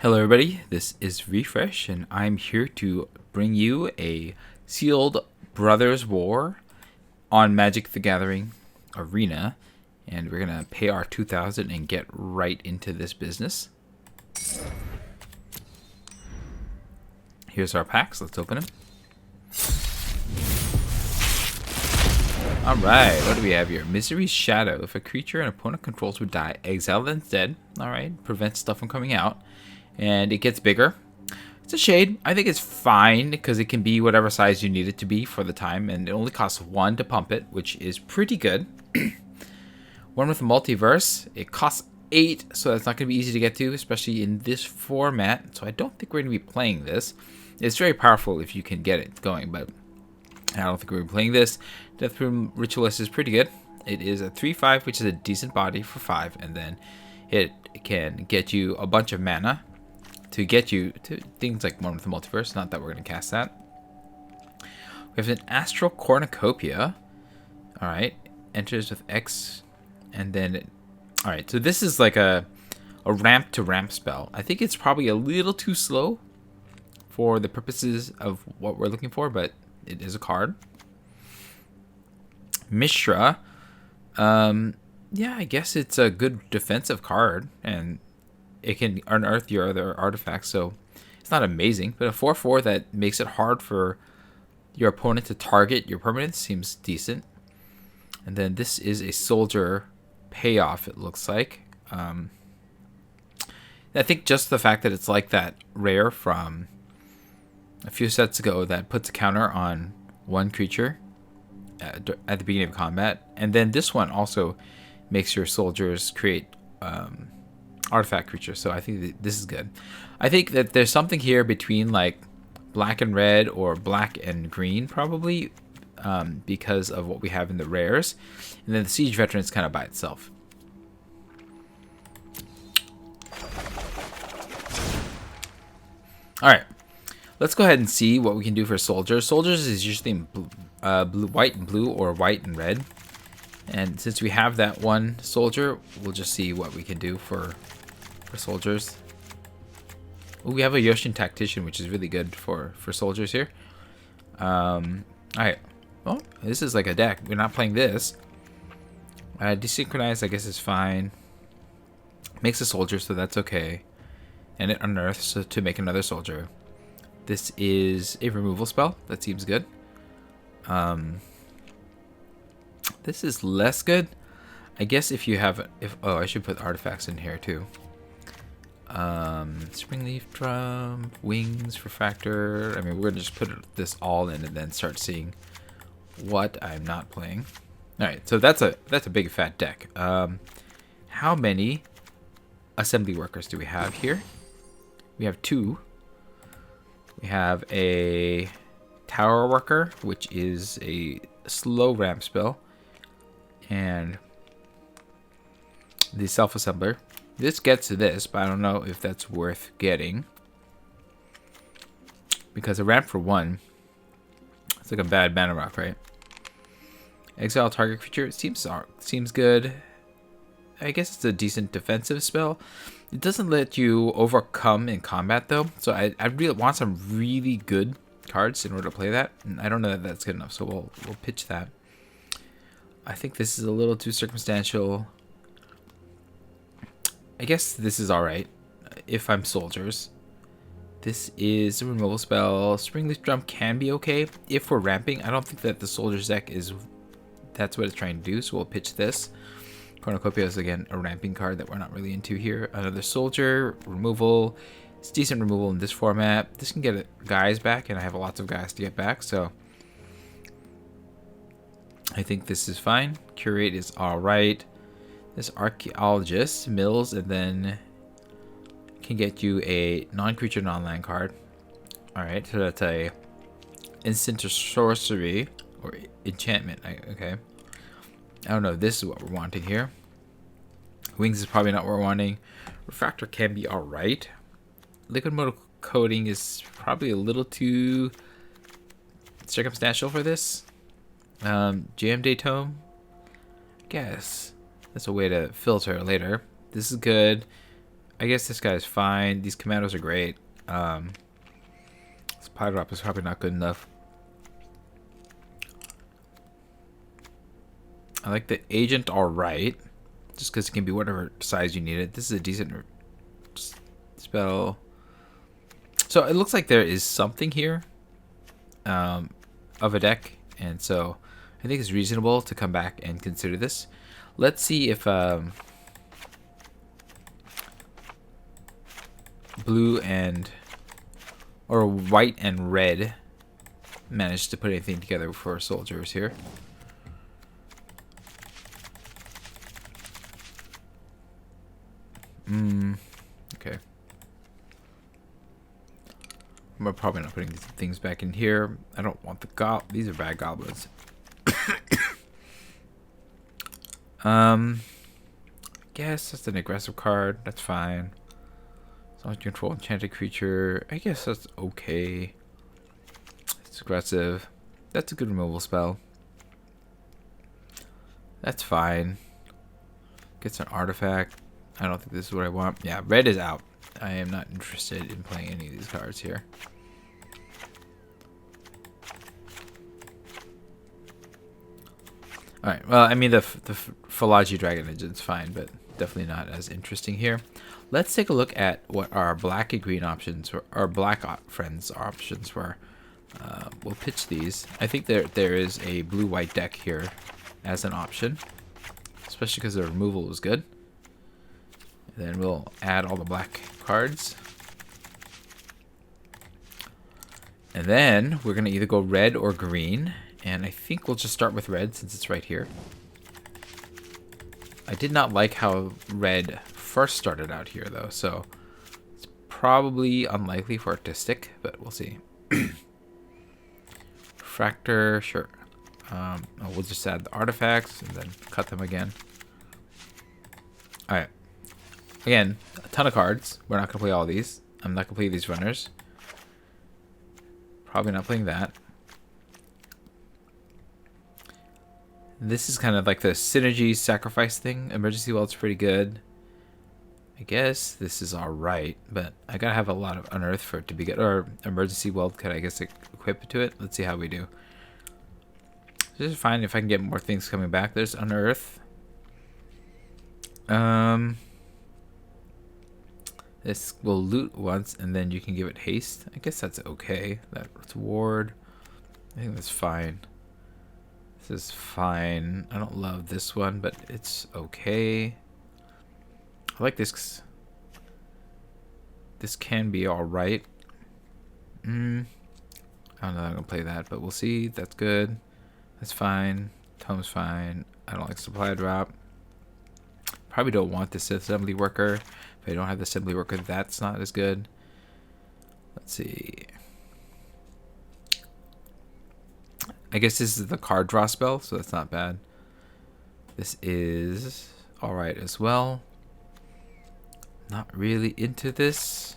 Hello everybody, this is Refresh and I'm here to bring you a sealed Brothers War on Magic the Gathering Arena, and we're gonna pay our 2,000 and get right into this business. Here's our packs, let's open them. Alright, what do we have here? Misery's Shadow. If a creature an opponent controls would die, exile them instead. Alright, prevents stuff from coming out. And it gets bigger. It's a shade. I think it's fine because it can be whatever size you need it to be for the time, and it only costs 1 to pump it, which is pretty good. One with a multiverse, it costs 8, so that's not going to be easy to get to, especially in this format. So I don't think we're going to be playing this. It's very powerful if you can get it going, but I don't think we're playing this. Deathbloom Ritualist is pretty good. It is a 3/5, which is a decent body for 5, and then it can get you a bunch of mana to get you to things like One with the Multiverse. Not that we're going to cast that. We have an Astral Cornucopia. Alright. Enters with X. And then... Alright, so this is like a ramp to ramp spell. I think it's probably a little too slow for the purposes of what we're looking for, but it is a card. Mishra. Yeah, I guess it's a good defensive card. And it can unearth your other artifacts, so it's not amazing, but a 4/4 that makes it hard for your opponent to target your permanents seems decent. And then this is a soldier payoff, it looks like. I think just the fact that it's like that rare from a few sets ago that puts a counter on one creature at the beginning of combat, and then this one also makes your soldiers create artifact creature, so I think this is good. I think that there's something here between like black and red or black and green probably, because of what we have in the rares, and then the Siege Veteran is kind of by itself. Alright, let's go ahead and see what we can do for soldiers. Soldiers is usually in blue, white and blue, or white and red, and since we have that one soldier, we'll just see what we can do for soldiers. Ooh, we have a Yoshin Tactician, which is really good for soldiers here. Alright. Well, this is like a deck. We're not playing this. Desynchronize, I guess, is fine. Makes a soldier, so that's okay. And it unearths to make another soldier. This is a removal spell. That seems good. This is less good. I guess if you have... oh, I should put artifacts in here, too. Springleaf Drum, Wings, Refractor. I mean, we're gonna just put this all in and then start seeing what I'm not playing. Alright, so that's a big fat deck. How many assembly workers do we have here? We have 2. We have a Tower Worker, which is a slow ramp spell, and the Self-Assembler. This gets to this, but I don't know if that's worth getting, because a ramp for 1, it's like a bad mana rock, right? Exile target creature. It seems good. I guess it's a decent defensive spell. It doesn't let you overcome in combat though, so I really want some really good cards in order to play that. And I don't know that that's good enough, so we'll pitch that. I think this is a little too circumstantial. I guess this is alright if I'm soldiers. This is a removal spell. Springleaf Drum can be okay if we're ramping. I don't think that the soldiers deck is... that's what it's trying to do, so we'll pitch this. Cornucopia is, again, a ramping card that we're not really into here. Another soldier, removal. It's decent removal in this format. This can get guys back, and I have lots of guys to get back, so... I think this is fine. Curate is alright. This Archaeologist mills and then can get you a non-creature, non-land card. Alright, so that's a instant or sorcery or enchantment. Okay. I don't know if this is what we're wanting here. Wings is probably not what we're wanting. Refractor can be alright. Liquid Metal Coating is probably a little too circumstantial for this. Jam Day Tome, guess that's a way to filter later. This is good. I guess this guy is fine. These commandos are great. Supply drop is probably not good enough. I like the agent alright. Just because it can be whatever size you need it. This is a decent spell. So it looks like there is something here of a deck. And so I think it's reasonable to come back and consider this. Let's see if blue and or white and red managed to put anything together for soldiers here. Okay. We're probably not putting these things back in here. I don't want the these are bad goblins. I guess that's an aggressive card. That's fine. As long as you control enchanted creature, I guess that's okay. It's aggressive. That's a good removal spell. That's fine. Gets an artifact. I don't think this is what I want. Yeah, red is out. I am not interested in playing any of these cards here. Alright, well, I mean, the Philology Dragon Engine's fine, but definitely not as interesting here. Let's take a look at what our black and green options, or our black friends options were. We'll pitch these. I think there is a blue-white deck here as an option, especially because the removal was good. And then we'll add all the black cards. And then we're going to either go red or green. And I think we'll just start with red since it's right here. I did not like how red first started out here, though, so it's probably unlikely for it to stick, but we'll see. Fractor, sure. We'll just add the artifacts and then cut them again. Alright. Again, a ton of cards. We're not going to play all these. I'm not going to play these runners. Probably not playing that. This is kind of like the synergy sacrifice thing. Emergency Weld's pretty good. I guess this is alright, but I gotta have a lot of Unearth for it to be good. Or Emergency Weld could, I guess, equip to it. Let's see how we do. This is fine if I can get more things coming back. There's Unearth. This will loot once, and then you can give it haste. I guess that's okay. That's ward. I think that's fine. This is fine. I don't love this one, but it's okay. I like this. This can be alright. I don't know if I'm going to play that, but we'll see. That's good. That's fine. Tome's fine. I don't like supply drop. Probably don't want this assembly worker. If I don't have the assembly worker, that's not as good. Let's see. I guess this is the card draw spell, so that's not bad. This is alright as well. Not really into this.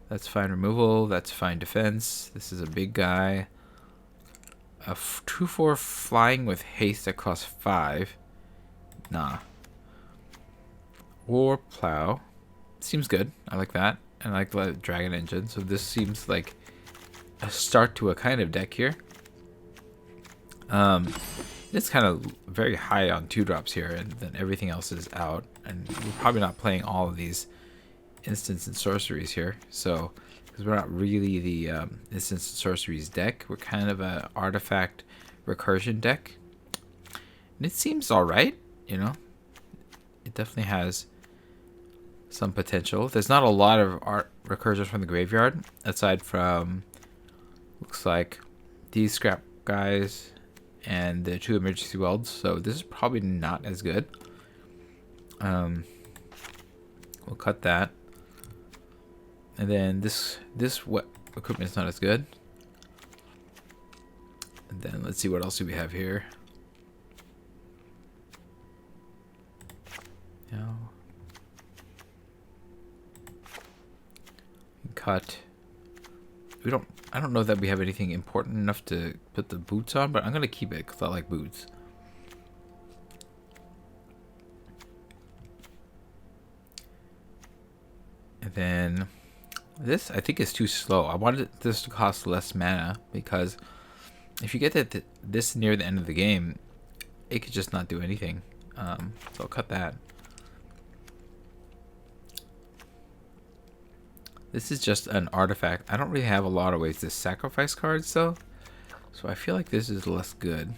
That's fine removal. That's fine defense. This is a big guy. A 2/4 flying with haste that costs 5. Nah. War plow. Seems good. I like that. I like the dragon engine. So this seems like a start to a kind of deck here. It's kind of very high on 2-drops here, and then everything else is out. And we're probably not playing all of these instants and sorceries here. So, because we're not really the instants and sorceries deck, we're kind of a artifact recursion deck. And it seems alright, you know. It definitely has some potential. There's not a lot of art recursions from the graveyard, aside from, looks like, these scrap guys and the 2 emergency welds, so this is probably not as good. We'll cut that, and then this equipment is not as good. And then let's see what else do we have here. No. Cut. I don't know that we have anything important enough to put the boots on, but I'm going to keep it because I like boots. then this I think is too slow. I wanted this to cost less mana because if you get this near the end of the game, it could just not do anything. So I'll cut that. This is just an artifact. I don't really have a lot of ways to sacrifice cards though, so I feel like this is less good.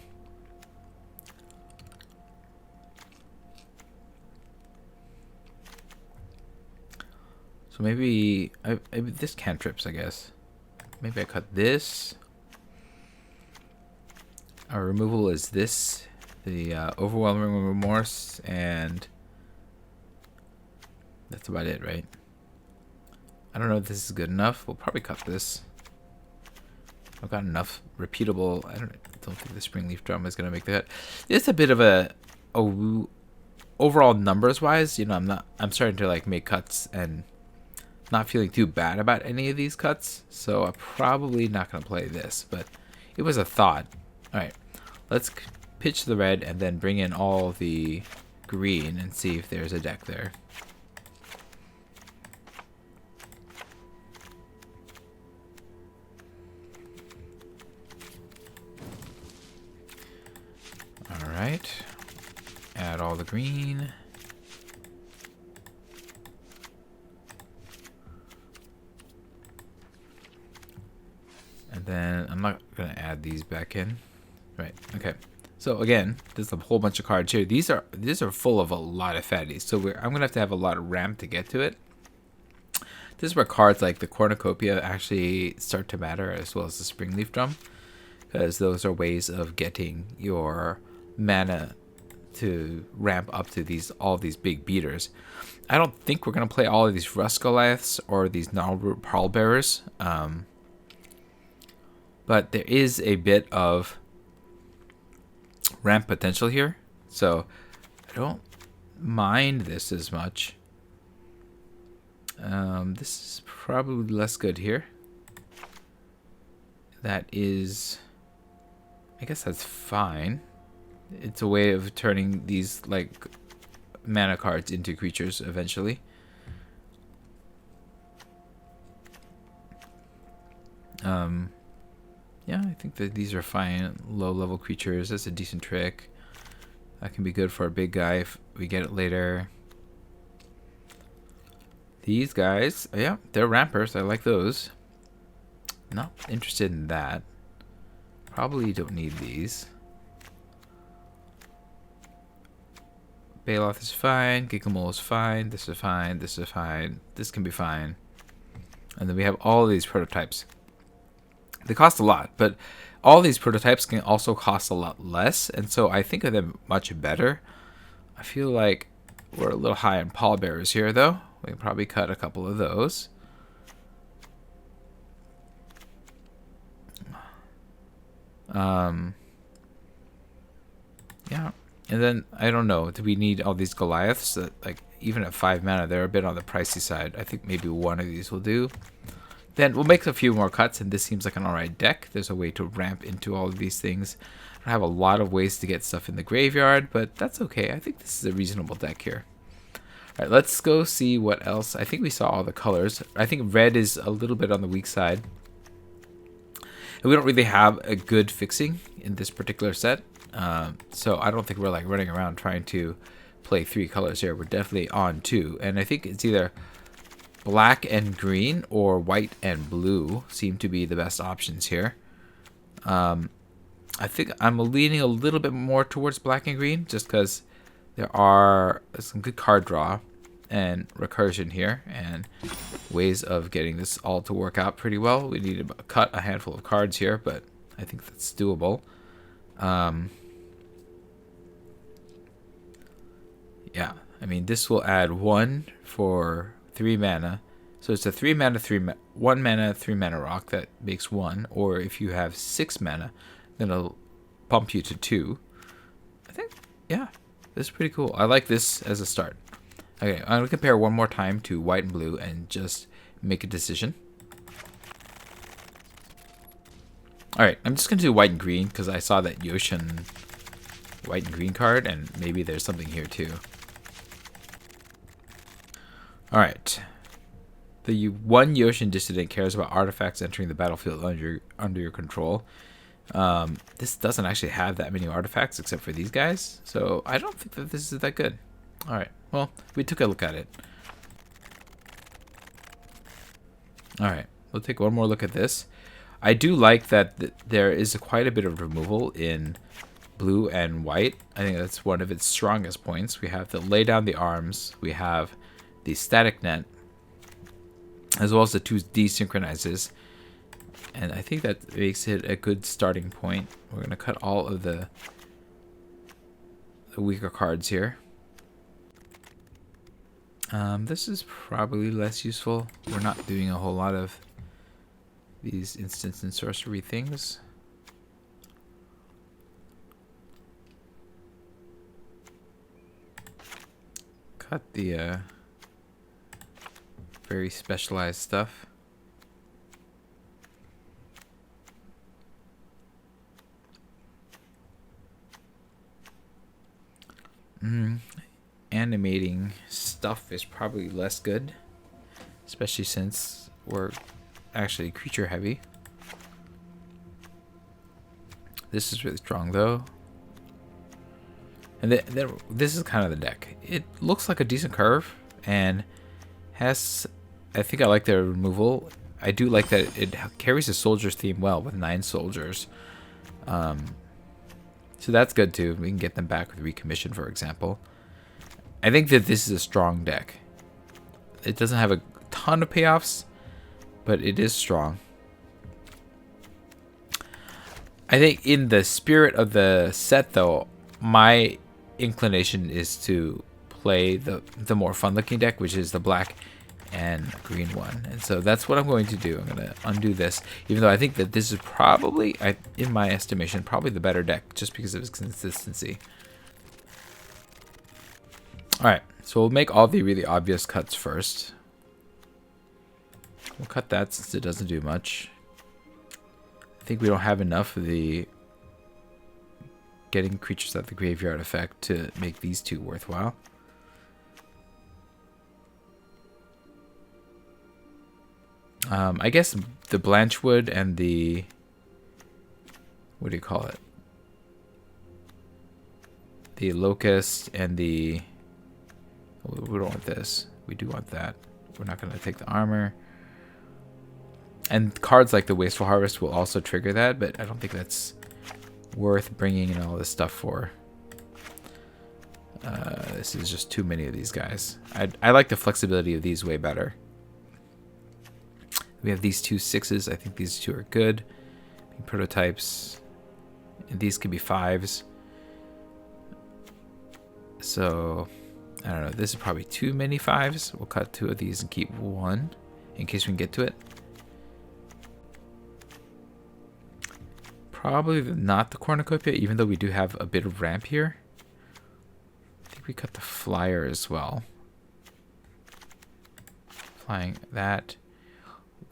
So maybe this cantrips, I guess. Maybe I cut this. Our removal is this, the overwhelming remorse, and that's about it, right? I don't know if this is good enough. We'll probably cut this. I've got enough repeatable. I don't think the Springleaf Drum is gonna make the cut. It's a bit of a overall numbers wise. You know, I'm starting to like make cuts and not feeling too bad about any of these cuts. So I'm probably not gonna play this, but it was a thought. All right, let's pitch the red and then bring in all the green and see if there's a deck there. Alright, add all the green. And then I'm not going to add these back in. Right, okay. So again, there's a whole bunch of cards here. These are full of a lot of fatties. So I'm going to have a lot of ramp to get to it. This is where cards like the Cornucopia actually start to matter, as well as the Springleaf Drum, because those are ways of getting your mana to ramp up to all these big beaters. I don't think we're going to play all of these Rust Goliaths or these Gnarlroot Pallbearers, but there is a bit of ramp potential here, so I don't mind this as much. This is probably less good here. That is, I guess that's fine. It's a way of turning these like mana cards into creatures eventually. Yeah, I think that these are fine. Low level creatures, that's a decent trick. That can be good for a big guy if we get it later. These guys, yeah, they're rampers. I like those. Not interested in that. Probably don't need these. Baloth is fine. Gigamole is fine. This is fine. This is fine. This can be fine. And then we have all of these prototypes. They cost a lot, but all these prototypes can also cost a lot less, and so I think of them much better. I feel like we're a little high on Pallbearers here, though. We can probably cut a couple of those. Yeah, and then I don't know. Do we need all these Goliaths? That, like, even at 5 mana, they're a bit on the pricey side. I think maybe one of these will do. Then we'll make a few more cuts, and this seems like an alright deck. There's a way to ramp into all of these things. I don't have a lot of ways to get stuff in the graveyard, but that's okay. I think this is a reasonable deck here. Alright, let's go see what else. I think we saw all the colors. I think red is a little bit on the weak side. And we don't really have a good fixing in this particular set. So I don't think we're like running around trying to play 3 colors here. We're definitely on 2. And I think it's either black and green or white and blue seem to be the best options here. I think I'm leaning a little bit more towards black and green just because there are some good card draw and recursion here and ways of getting this all to work out pretty well. We need to cut a handful of cards here, but I think that's doable. Yeah, I mean, this will add 1 for 3 mana. So it's a 3 mana, 1 mana, 3 mana rock that makes 1. Or if you have 6 mana, then it'll pump you to 2. I think, yeah, this is pretty cool. I like this as a start. Okay, I'm going to compare one more time to white and blue and just make a decision. Alright, I'm just going to do white and green because I saw that Yoshin white and green card, and maybe there's something here too. Alright. The one Yoshin dissident cares about artifacts entering the battlefield under your control. This doesn't actually have that many artifacts except for these guys, so I don't think that this is that good. All right, well, we took a look at it. All right, we'll take one more look at this. I do like that there is quite a bit of removal in blue and white. I think that's one of its strongest points. We have the lay down the arms. We have the static net, as well as the two desynchronizes. And I think that makes it a good starting point. We're going to cut all of the weaker cards here. This is probably less useful. We're not doing a whole lot of these instance and sorcery things. Cut the very specialized stuff. Animating stuff is probably less good, especially since we're actually creature heavy. This is really strong though. And this is kind of the deck. It looks like a decent curve and has, I think I like the removal. I do like that it carries the soldiers theme well with 9 soldiers. So that's good too. We can get them back with recommission, for example. I think that this is a strong deck. It doesn't have a ton of payoffs, but it is strong. I think in the spirit of the set, though, my inclination is to play the more fun-looking deck, which is the black and green one. And so that's what I'm going to do. I'm going to undo this, even though I think that this is probably, in my estimation, probably the better deck, just because of its consistency. Alright, so we'll make all the really obvious cuts first. We'll cut that since it doesn't do much. I think we don't have enough of the getting creatures out of the graveyard effect to make these two worthwhile. I guess the Blanchwood and the, what do you call it? The Locust and the, we don't want this. We do want that. We're not going to take the armor. And cards like the Wasteful Harvest will also trigger that, but I don't think that's worth bringing in all this stuff for. This is just too many of these guys. I like the flexibility of these way better. We have these two 6s. I think these two are good. Prototypes. And these could be 5s. So, I don't know. This is probably too many 5s. We'll cut 2 of these and keep 1 in case we can get to it. Probably not the cornucopia, even though we do have a bit of ramp here. I think we cut the flyer as well. Flying that.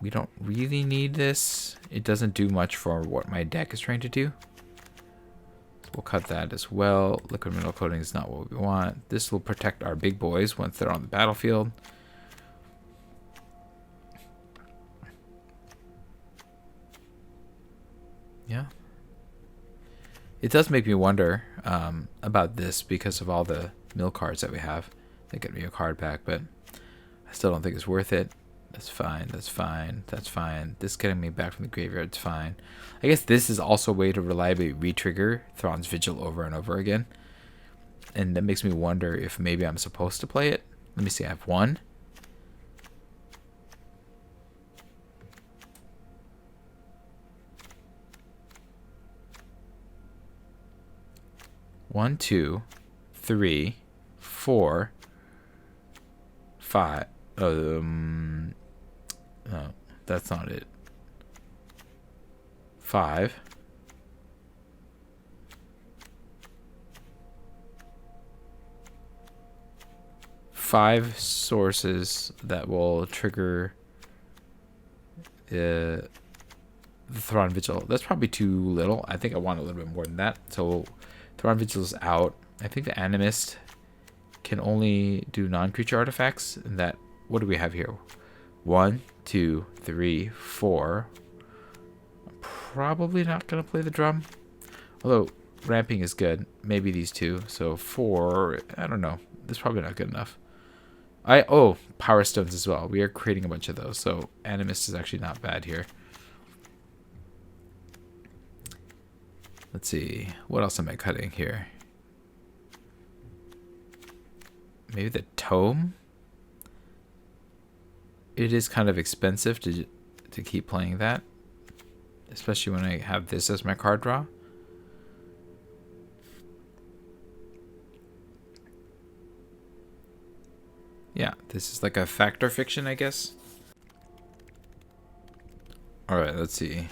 We don't really need this. It doesn't do much for what my deck is trying to do. So we'll cut that as well. Liquid metal coating is not what we want. This will protect our big boys once they're on the battlefield. Yeah. It does make me wonder about this because of all the mill cards that we have. They get me a card back, but I still don't think it's worth it. That's fine, that's fine, that's fine. This getting me back from the graveyard is fine. I guess this is also a way to reliably re-trigger Thrawn's Vigil over and over again. And that makes me wonder if maybe I'm supposed to play it. Let me see, I have 1. One, 2, 3, 4, 5. No, that's not it. 5. 5 sources that will trigger the Thrawn Vigil. That's probably too little. I think I want a little bit more than that. So Thrawn Vigil is out. I think the Animist can only do non-creature artifacts. And that, what do we have here? 1, 2, 3, 4. I'm probably not going to play the drum. Although ramping is good. Maybe these two. So 4, I don't know. This is probably not good enough. Oh, power stones as well. We are creating a bunch of those. So Animist is actually not bad here. Let's see. What else am I cutting here? Maybe the tome? It is kind of expensive to keep playing that. Especially when I have this as my card draw. Yeah, this is like a factor fiction, I guess. Alright, let's see.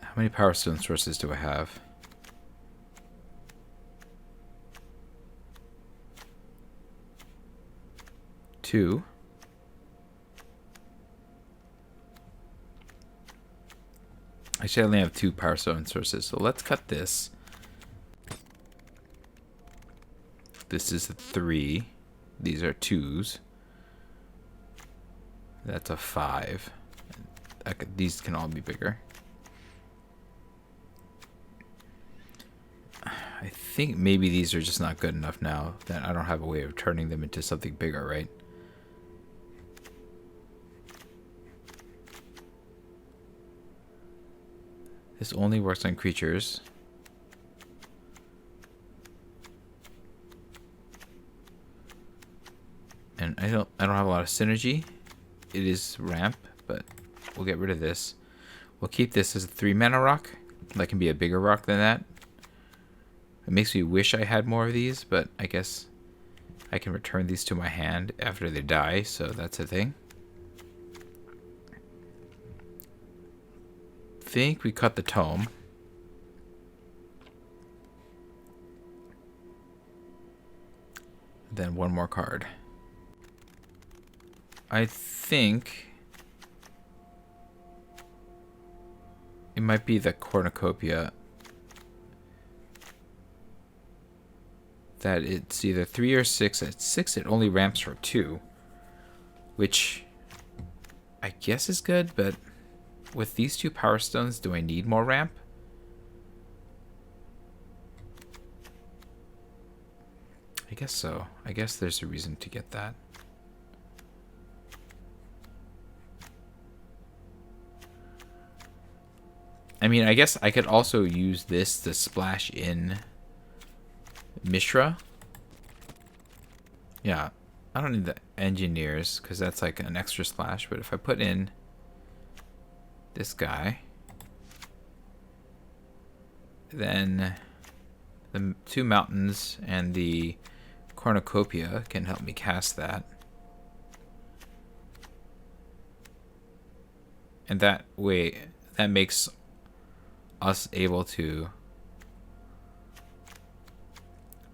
How many power stone sources do I have? 2. Actually, I only have 2 power stone sources, so let's cut this. This is a 3. These are 2s. That's a 5. These can all be bigger. I think maybe these are just not good enough now that I don't have a way of turning them into something bigger, right? This only works on creatures. And I don't have a lot of synergy. It is ramp, but we'll get rid of this. We'll keep this as a 3 mana rock. That can be a bigger rock than that. It makes me wish I had more of these, but I guess I can return these to my hand after they die, so that's a thing. I think we cut the tome. Then one more card. I think it might be the cornucopia. That it's either 3 or 6. At 6, it only ramps for 2, which I guess is good, but with these 2 power stones, do I need more ramp? I guess so. I guess there's a reason to get that. I mean, I guess I could also use this to splash in Mishra. Yeah, I don't need the engineers because that's like an extra splash, but if I put in this guy, then the 2 mountains and the cornucopia can help me cast that. And that way, that makes us able to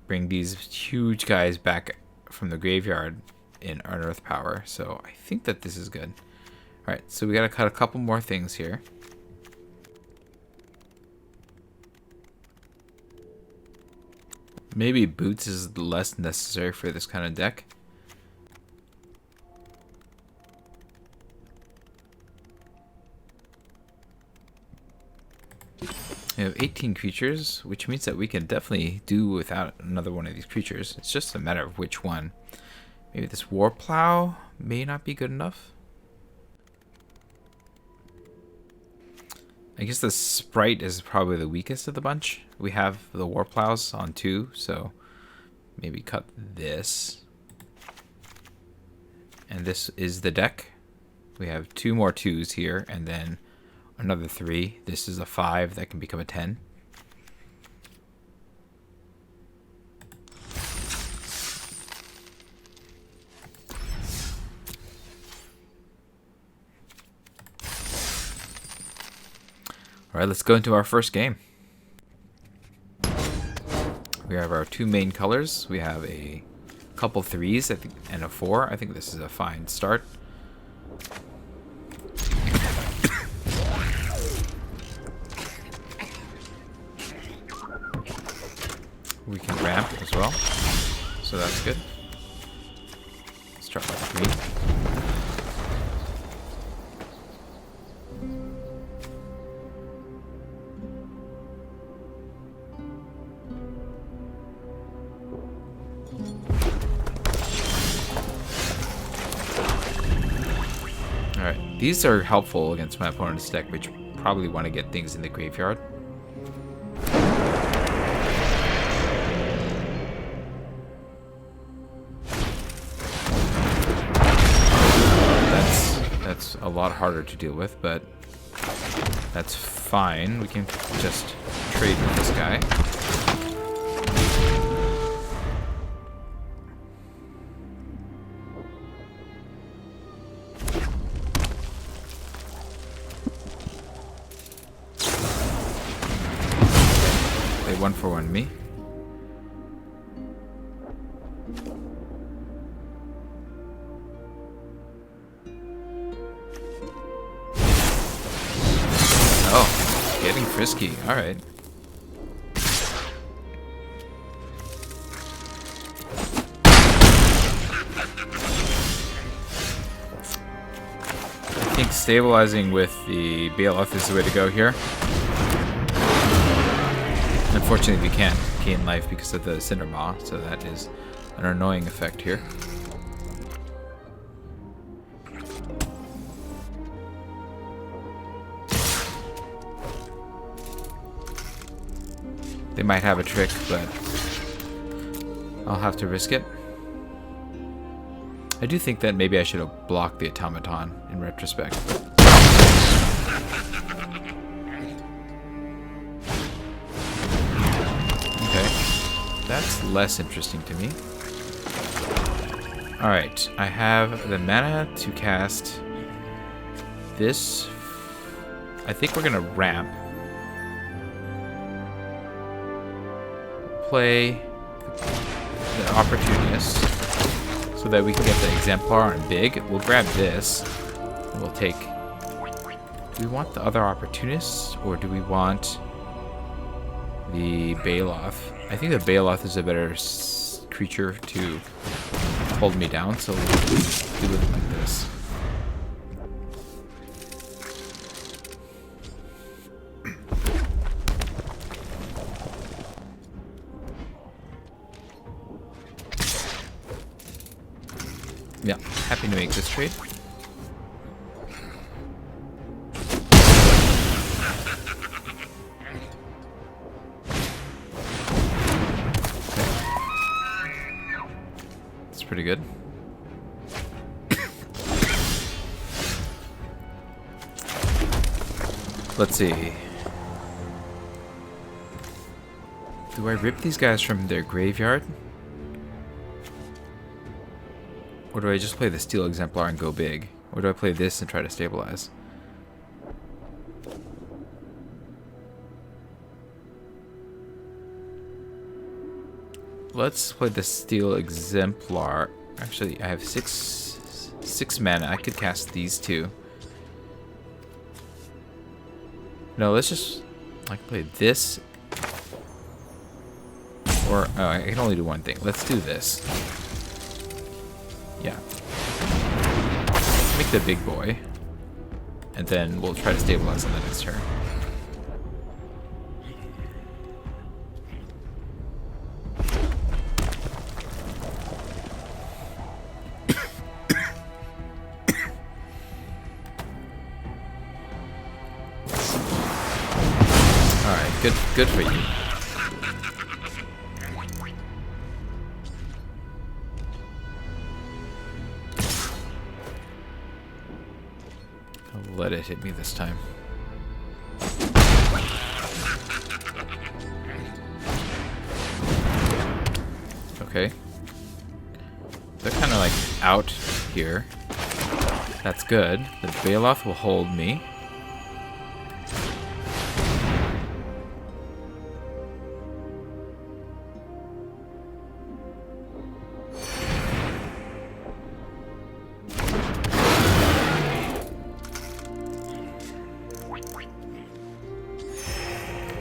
bring these huge guys back from the graveyard in Unearth power. So I think that this is good. Alright, so we gotta cut a couple more things here. Maybe boots is less necessary for this kind of deck. We have 18 creatures, which means that we can definitely do without another one of these creatures. It's just a matter of which one. Maybe this War Plow may not be good enough. I guess the Sprite is probably the weakest of the bunch. We have the War Plows on 2, so maybe cut this. And this is the deck. We have 2 more 2s here, and then another 3. This is a 5 that can become a 10. All right, let's go into our first game. We have our 2 main colors. We have a couple 3s, I think, and a 4. I think this is a fine start. We can ramp as well, so that's good. Let's start with 3. These are helpful against my opponent's deck, which probably want to get things in the graveyard. That's a lot harder to deal with, but that's fine. We can just trade with this guy. They 1-for-1 me. Oh, getting frisky. All right. I think stabilizing with the Baloth is the way to go here. Unfortunately, we can't gain life because of the Cindermaw, so that is an annoying effect here. They might have a trick, but I'll have to risk it. I do think that maybe I should have blocked the automaton in retrospect. Okay, that's less interesting to me. Alright, I have the mana to cast this. I think we're gonna ramp. Play the Opportunist so that we can get the Exemplar on big. We'll grab this and we'll take... Do we want the other Opportunists or do we want the Baloth? I think the Baloth is a better creature to hold me down, so we'll do it like this. Yeah, happy to make this trade. Okay. That's pretty good. Let's see. Do I rip these guys from their graveyard? Or do I just play the Steel Exemplar and go big? Or do I play this and try to stabilize? Let's play the Steel Exemplar. Actually, I have six mana. I could cast these two. No, let's just... I can play this. Or, oh, I can only do one thing. Let's do this. Yeah. Make the big boy. And then we'll try to stabilize on the next turn. Alright, good for you. Let it hit me this time. Okay. They're kind of like out here. That's good. The Baloth will hold me.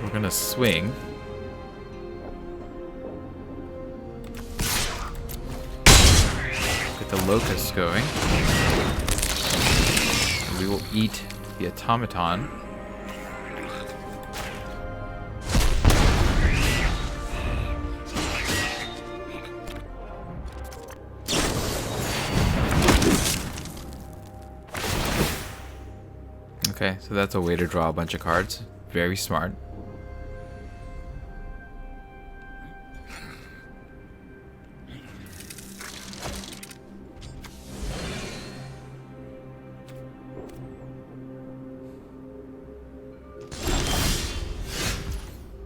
We're gonna swing. Get the Locust going. And we will eat the Automaton. Okay, so that's a way to draw a bunch of cards. Very smart.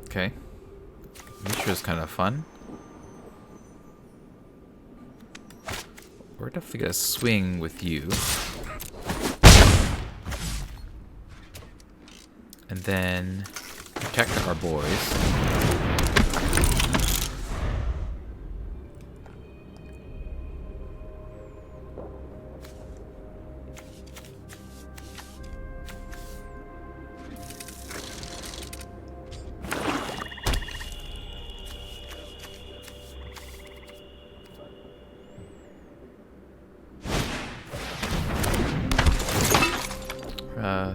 Okay. Mishra's kind of fun. We're definitely gonna swing with you. And then protect our boys.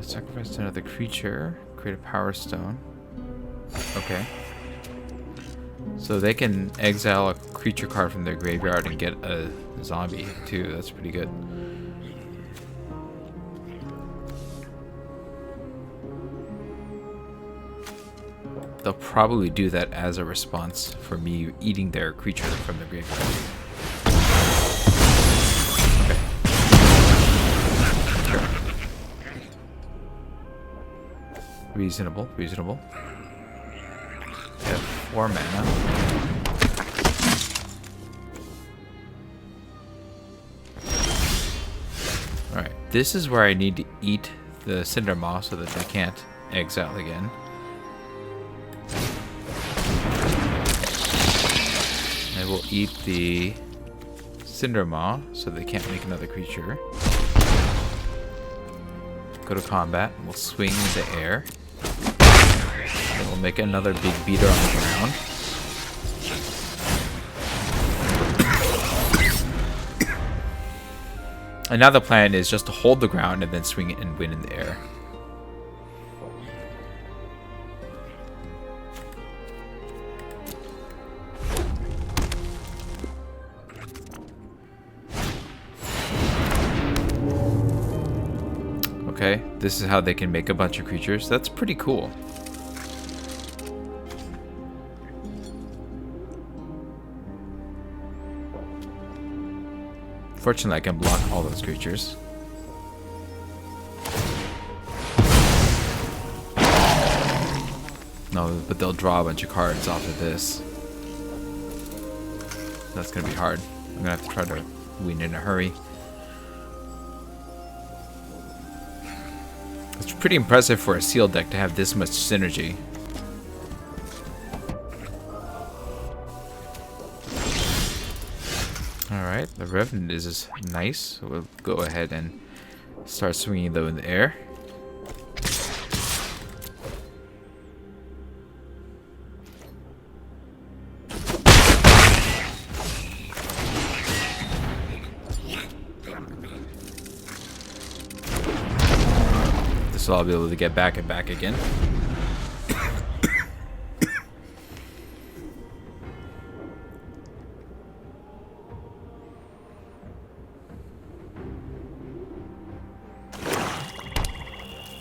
Sacrifice another creature. Create a power stone. Okay. So they can exile a creature card from their graveyard and get a zombie too. That's pretty good. They'll probably do that as a response for me eating their creature from the graveyard. Reasonable, reasonable. We have 4 mana. Alright, this is where I need to eat the Cinder Maw so that they can't exile again. I will eat the Cinder Maw so they can't make another creature. Go to combat, and we'll swing in the air. And we'll make another big beater on the ground. And now the plan is just to hold the ground and then swing it and win in the air. Okay, this is how they can make a bunch of creatures. That's pretty cool. Fortunately, I can block all those creatures. No, but they'll draw a bunch of cards off of this. That's gonna be hard. I'm gonna have to try to win in a hurry. It's pretty impressive for a sealed deck to have this much synergy. Alright, the Revenant is nice, so we'll go ahead and start swinging though in the air. So I'll be able to get back and back again.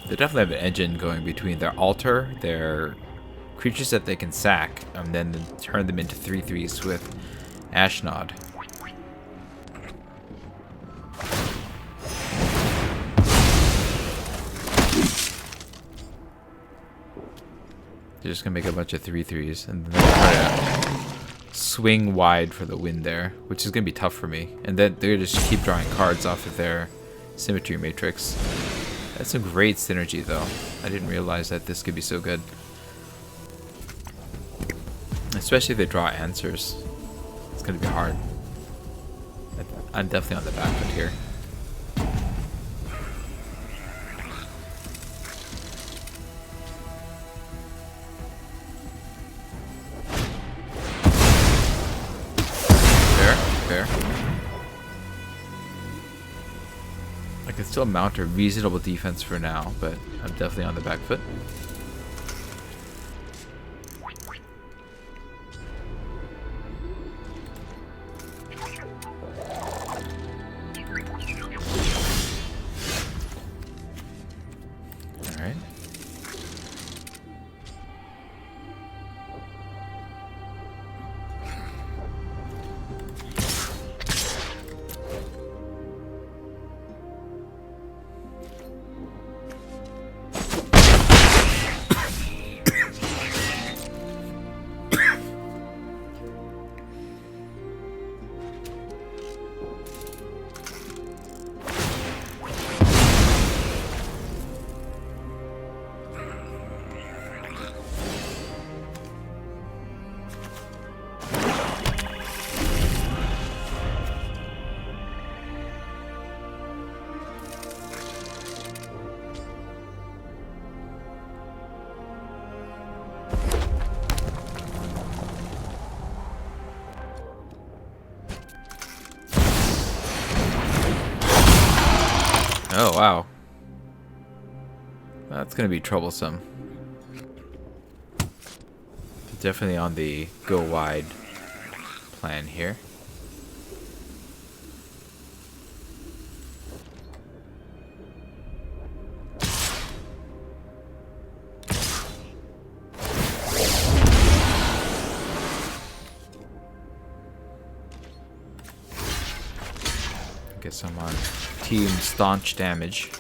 They definitely have an engine going between their altar, their creatures that they can sack, and then turn them into 3/3s with Ashnod. They're just gonna make a bunch of 3/3s and then try to swing wide for the win there, which is gonna be tough for me. And then they're gonna just keep drawing cards off of their symmetry matrix. That's some great synergy though. I didn't realize that this could be so good. Especially if they draw answers. It's gonna be hard. I'm definitely on the back foot here. Fair. I can still mount a reasonable defense for now, but I'm definitely on the back foot. Oh, wow. That's going to be troublesome. Definitely on the go wide plan here. Guess I'm on team staunch damage.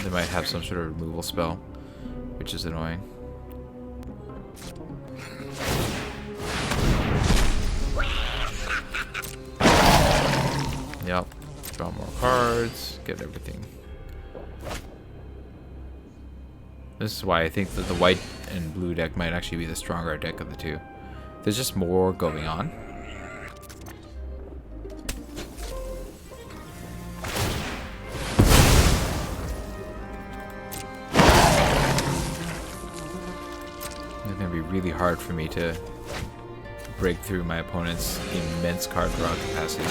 They might have some sort of removal spell, which is annoying. Yep. Draw more cards, get everything. This is why I think that the white and blue deck might actually be the stronger deck of the two. There's just more going on. It's going to be really hard for me to break through my opponent's immense card draw capacity.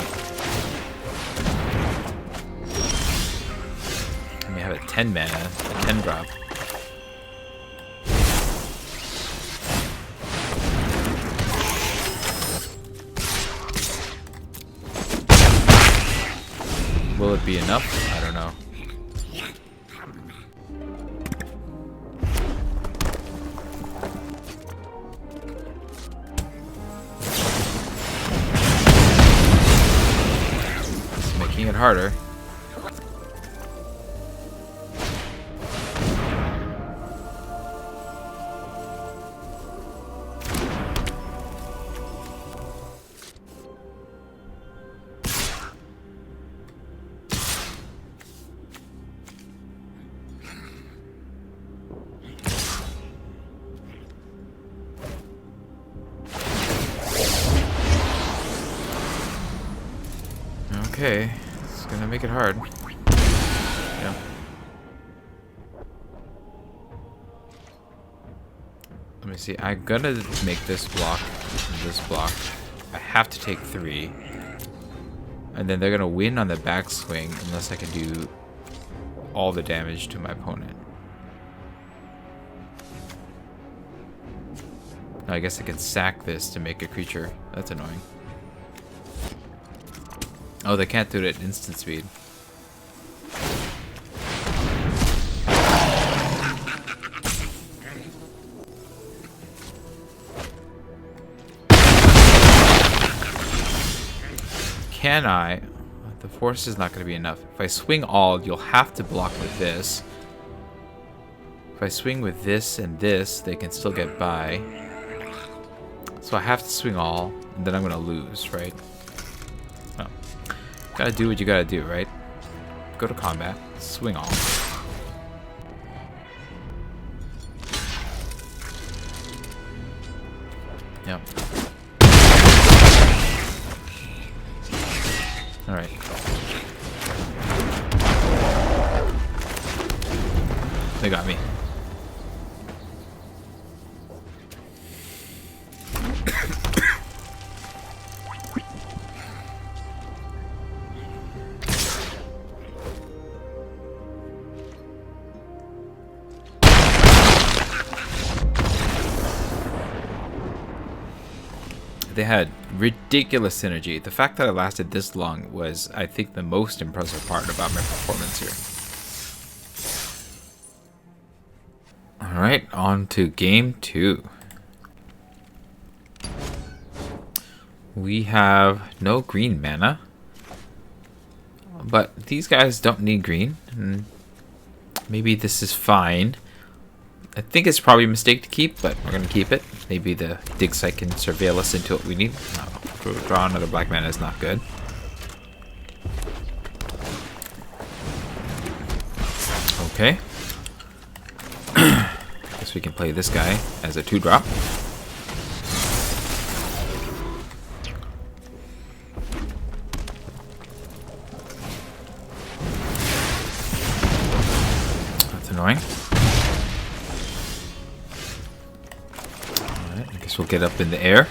I may have a 10 mana, a 10 drop. Will it be enough? I don't know. It's making it harder. Okay, it's gonna make it hard. Yeah. Let me see. I'm gonna make this block and this block. I have to take 3. And then they're gonna win on the backswing unless I can do all the damage to my opponent. Now I guess I can sack this to make a creature. That's annoying. Oh, they can't do it at instant speed. Can I? The force is not going to be enough. If I swing all, you'll have to block with this. If I swing with this and this, they can still get by. So I have to swing all, and then I'm going to lose, right? Oh. Gotta do what you gotta do, right? Go to combat, swing all. Yep. Alright. They got me. They had ridiculous synergy. The fact that I lasted this long was, I think, the most impressive part about my performance here. Alright, on to game 2. We have no green mana. But these guys don't need green. And maybe this is fine. I think it's probably a mistake to keep, but we're going to keep it. Maybe the dig site can surveil us into what we need. No, draw another black mana is not good. Okay. Guess we can play this guy as a 2-drop. That's annoying. We'll get up in the air.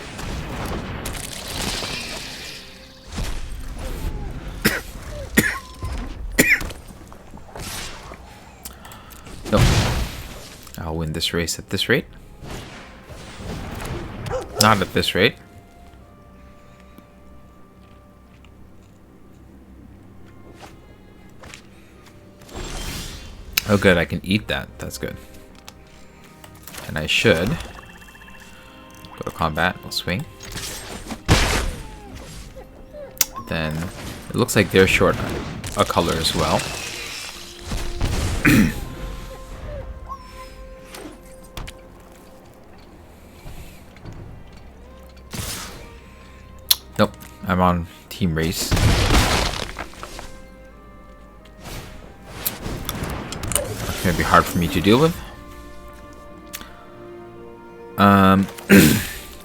this race at this rate. Not at this rate. Oh good, I can eat that. That's good. And I should go to combat. We'll swing. Then it looks like they're short a color as well. Nope, I'm on team race. That's gonna be hard for me to deal with.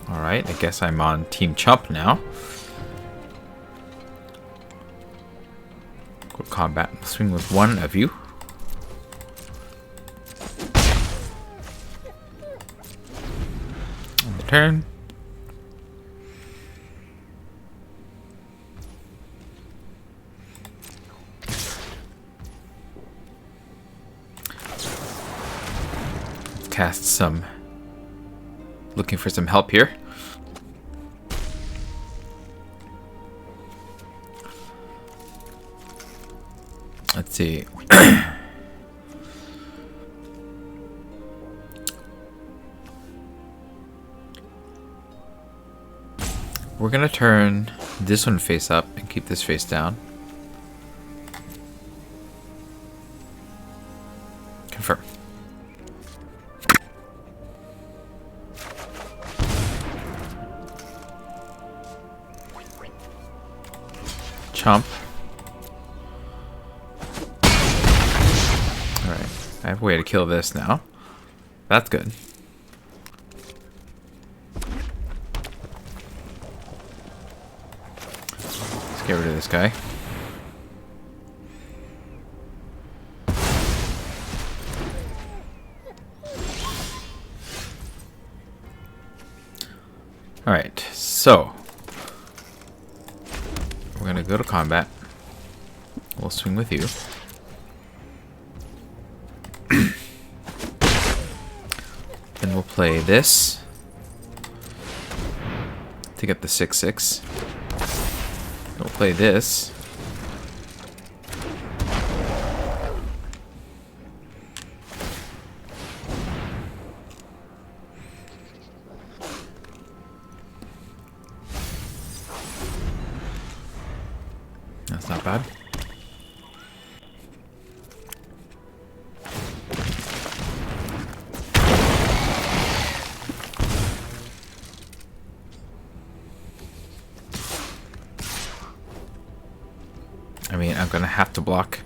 Alright, I guess I'm on team chump now. Go to combat, swing with one of you. On the turn. Cast some, looking for some help here. Let's see. We're gonna turn this one face up and keep this face down. Confirm. Chomp. Alright, I have a way to kill this now. That's good. Let's get rid of this guy. Alright, so we're gonna go to combat. We'll swing with you. Then we'll play this to get the 6/6. We'll play this. That's not bad. I mean, I'm gonna have to block.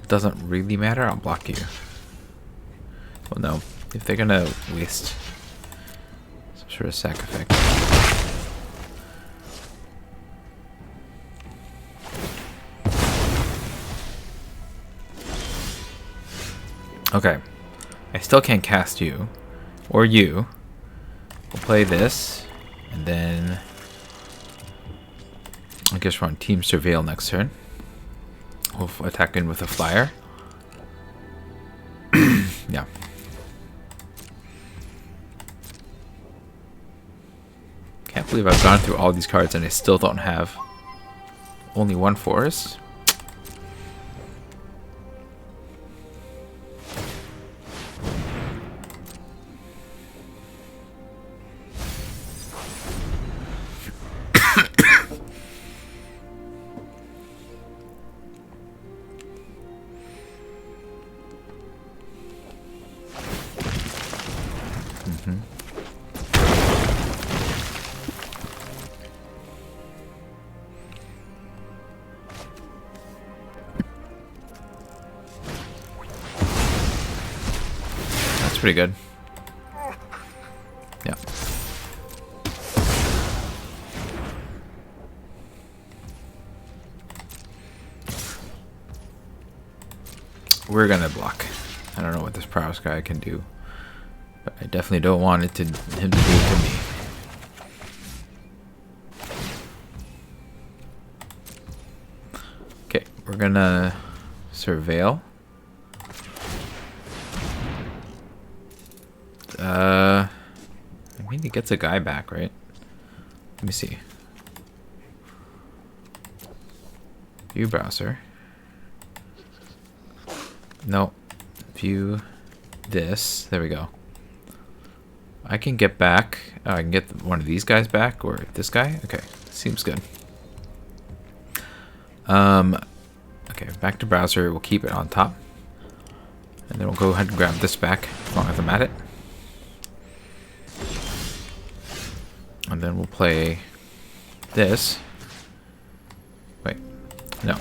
Doesn't really matter, I'll block you. Well, no. If they're gonna waste some sort of sack effect. Okay. I still can't cast you. Or you. We'll play this. And then I guess we're on Team Surveil next turn. We'll attack in with a flyer. Yeah. Can't believe I've gone through all these cards and I still don't have only one forest. That's pretty good. Yeah. We're gonna block. I don't know what this prowess guy can do, but I definitely don't want him to do it to me. Okay, we're gonna Surveil. I mean, he gets a guy back, right? Let me see. View browser. No. View this. There we go. I can get back. Oh, I can get one of these guys back, or this guy. Okay, seems good. Okay, back to browser. We'll keep it on top, and then we'll go ahead and grab this back as long as I'm at it. And then we'll play this. Wait, no.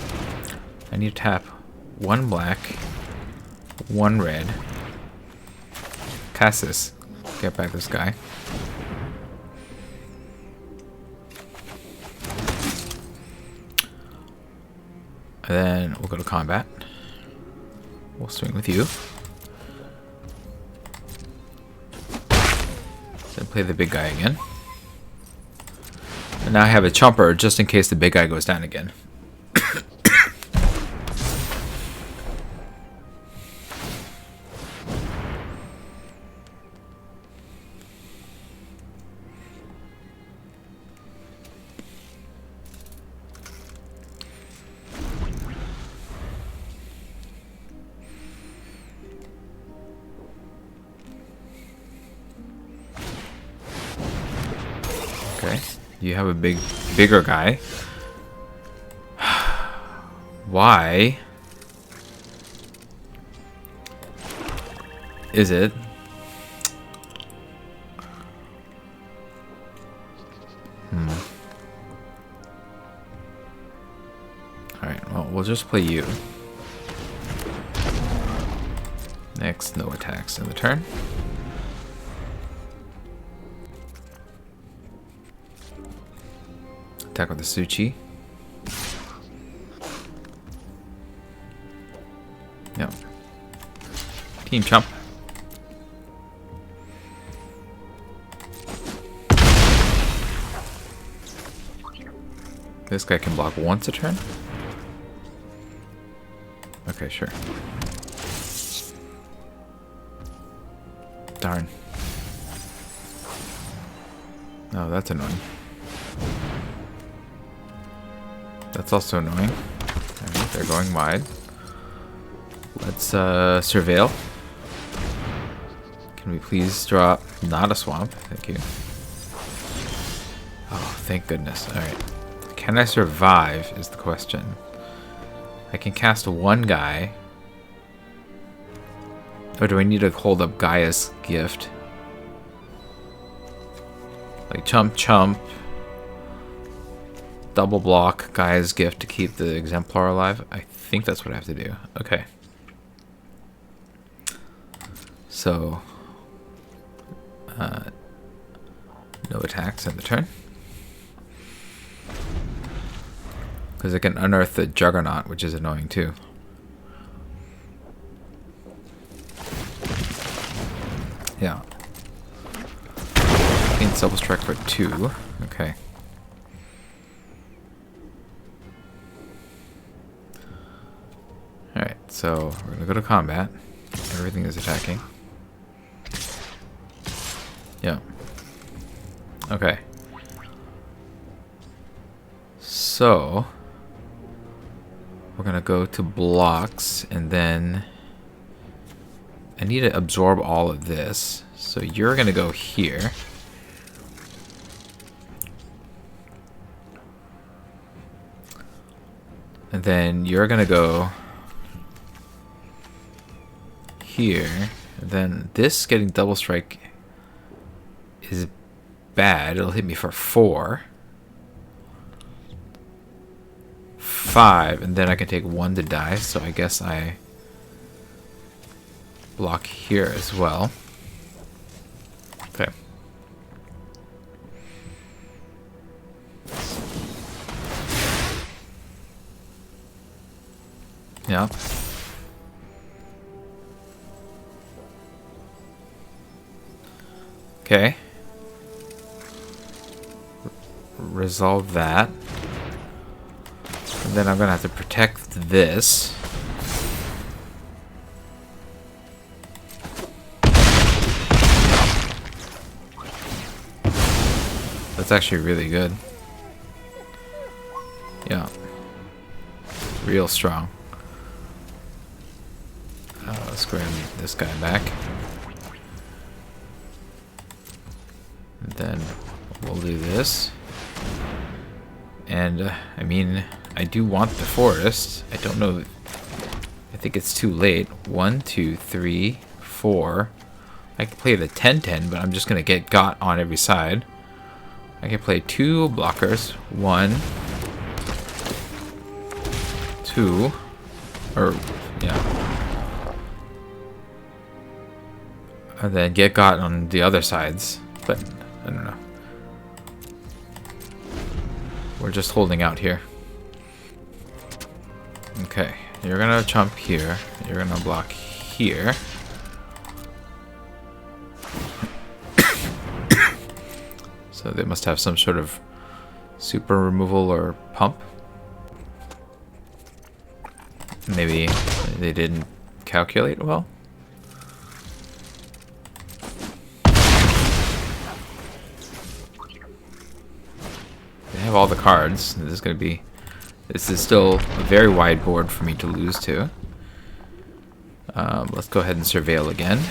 I need to tap one black, one red. Cast this. Get back this guy. And then we'll go to combat. We'll swing with you. Then play the big guy again. And now I have a chomper just in case the big guy goes down again. Okay, you have a bigger guy. Why is it Alright, well, we'll just play you. Next, no attacks in the turn. Attack with the Suchi. No. Team Chump. This guy can block once a turn? Okay, sure. Darn. Oh, that's annoying. That's also annoying. Alright, they're going wide. Let's surveil. Can we please drop not a swamp? Thank you. Oh, thank goodness. Alright. Can I survive is the question. I can cast one guy. Or do I need to hold up Gaia's gift? Like chump chump. Double block Gaia's gift to keep the exemplar alive. I think that's what I have to do. Okay. So no attacks in the turn. Because I can unearth the Juggernaut, which is annoying too. Yeah. Gain Double Strike for 2. Okay. Alright, so we're going to go to combat. Everything is attacking. Yeah. Okay. So we're going to go to blocks, and then I need to absorb all of this. So you're going to go here. And then you're going to go here. And then this getting double strike is bad. It'll hit me for 4. 5, and then I can take 1 to die, so I guess I block here as well. Okay. Yeah. Okay. Resolve that. And then I'm gonna have to protect this. That's actually really good. Yeah. Real strong. Let's grab this guy back. And then we'll do this. And, I mean, I do want the forest. I don't know. I think it's too late. 1, 2, 3, 4. I can play the 10-10, but I'm just going to get got on every side. I can play 2 blockers. 1, 2. Or, yeah. And then get got on the other sides. But, I don't know. We're just holding out here. Okay, you're gonna jump here. You're gonna block here. So they must have some sort of super removal or pump. Maybe they didn't calculate well. They have all the cards. This is still a very wide board for me to lose to. Let's go ahead and surveil again.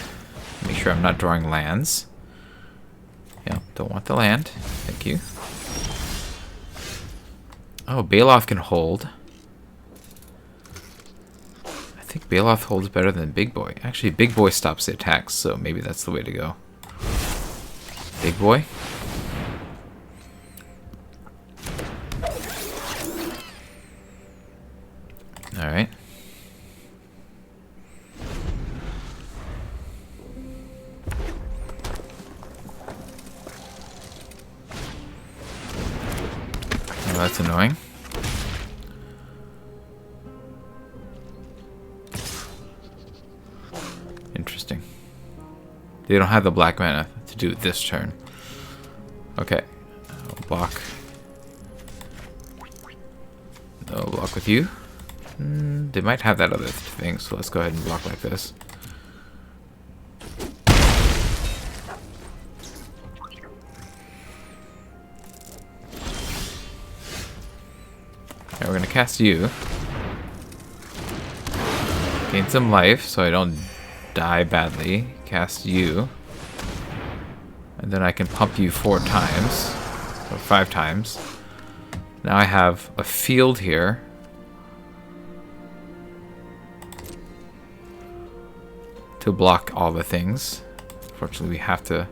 Make sure I'm not drawing lands. Yeah, don't want the land. Thank you. Oh, Baloth can hold. I think Baloth holds better than Big Boy. Actually, Big Boy stops the attacks, so maybe that's the way to go. Big Boy. Alright. Oh, that's annoying. Interesting. They don't have the black mana to do it this turn. Okay. I'll block. I'll block with you. They might have that other thing, so let's go ahead and block like this. Okay, we're gonna cast you. Gain some life so I don't die badly. Cast you. And then I can pump you 4 times. Or 5 times. Now I have a field here. To block all the things. Unfortunately, we have to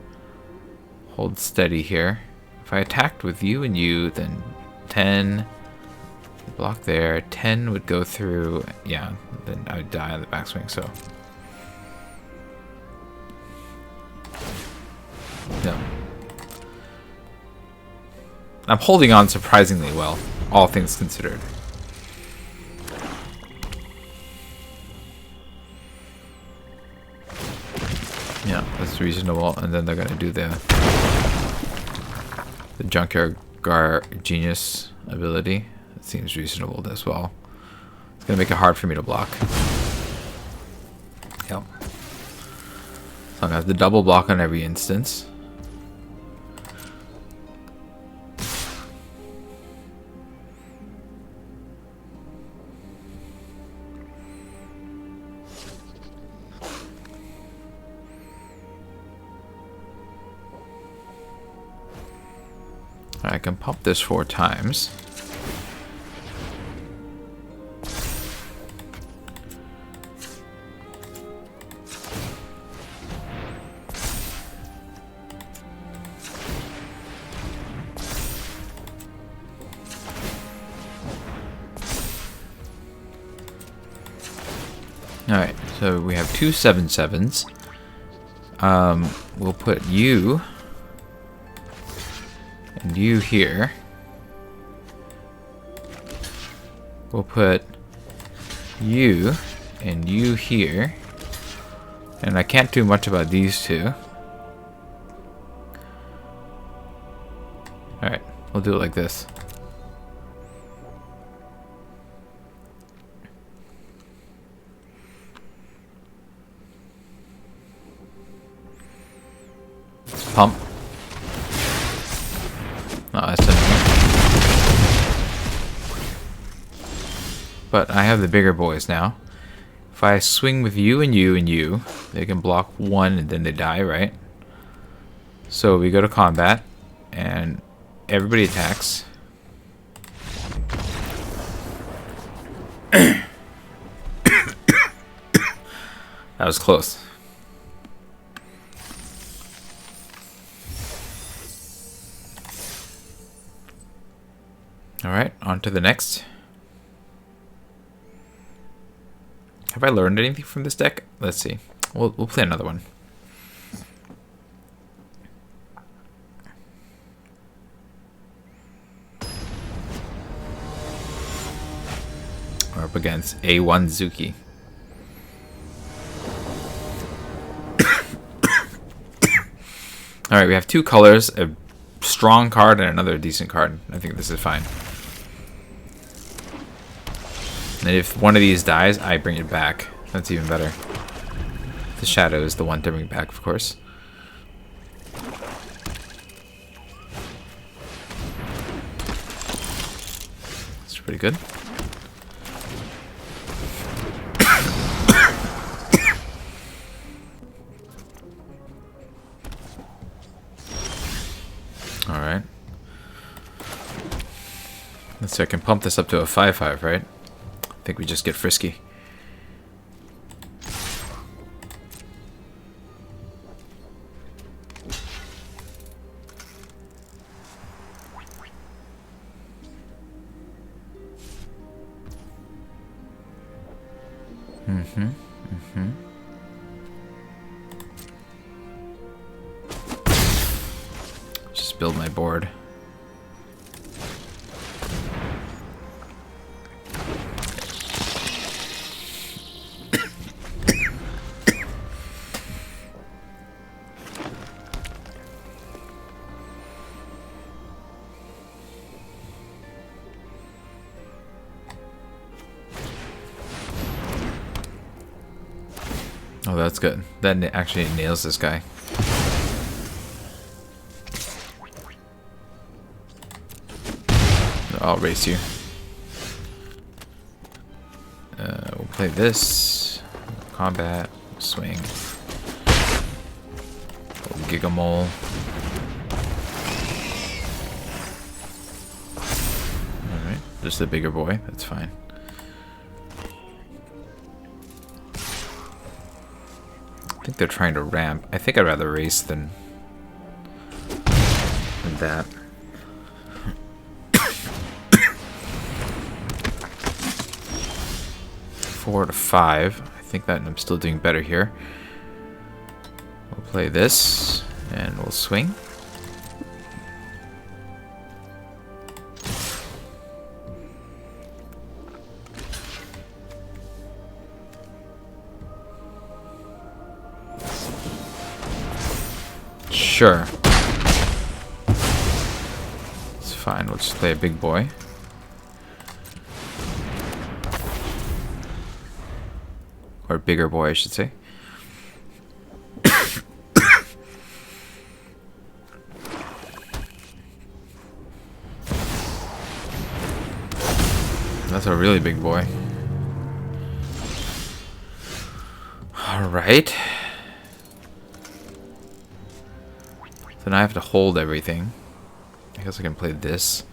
hold steady here. If I attacked with you and you, then 10 block there. 10 would go through. Yeah, then I would die on the backswing. So no, I'm holding on surprisingly well, all things considered. Yeah, that's reasonable. And then they're gonna do the Junkyard Genius ability. That seems reasonable as well. It's gonna make it hard for me to block. Yep. So I have the double block on every instance. I can pump this 4 times. Alright, so we have 2 7/7s. We'll put you and you here. We'll put you and you here. And I can't do much about these two. Alright, we'll do it like this. Pump. Oh, that's annoying. But I have the bigger boys now. If I swing with you and you and you, they can block one and then they die, right? So we go to combat and everybody attacks. That was close. Alright, on to the next. Have I learned anything from this deck? Let's see. We'll play another one. We're up against A1 Zuki. Alright, we have two colors, a strong card and another decent card. I think this is fine. And if one of these dies, I bring it back. That's even better. The shadow is the one to bring back, of course. It's pretty good. Alright. Let's see, I can pump this up to a 5/5, right? I think we just get frisky. Just build my board. Oh, that's good. That actually nails this guy. I'll race you. We'll play this. Combat. Swing. Gigamole. Alright. Just a bigger boy. That's fine. I think they're trying to ramp. I think I'd rather race than that. 4 to 5. I think that I'm still doing better here. We'll play this and we'll swing. Sure. It's fine. We'll just play a big boy. Or bigger boy, I should say. That's a really big boy. Alright. So now I have to hold everything. I guess I can play this.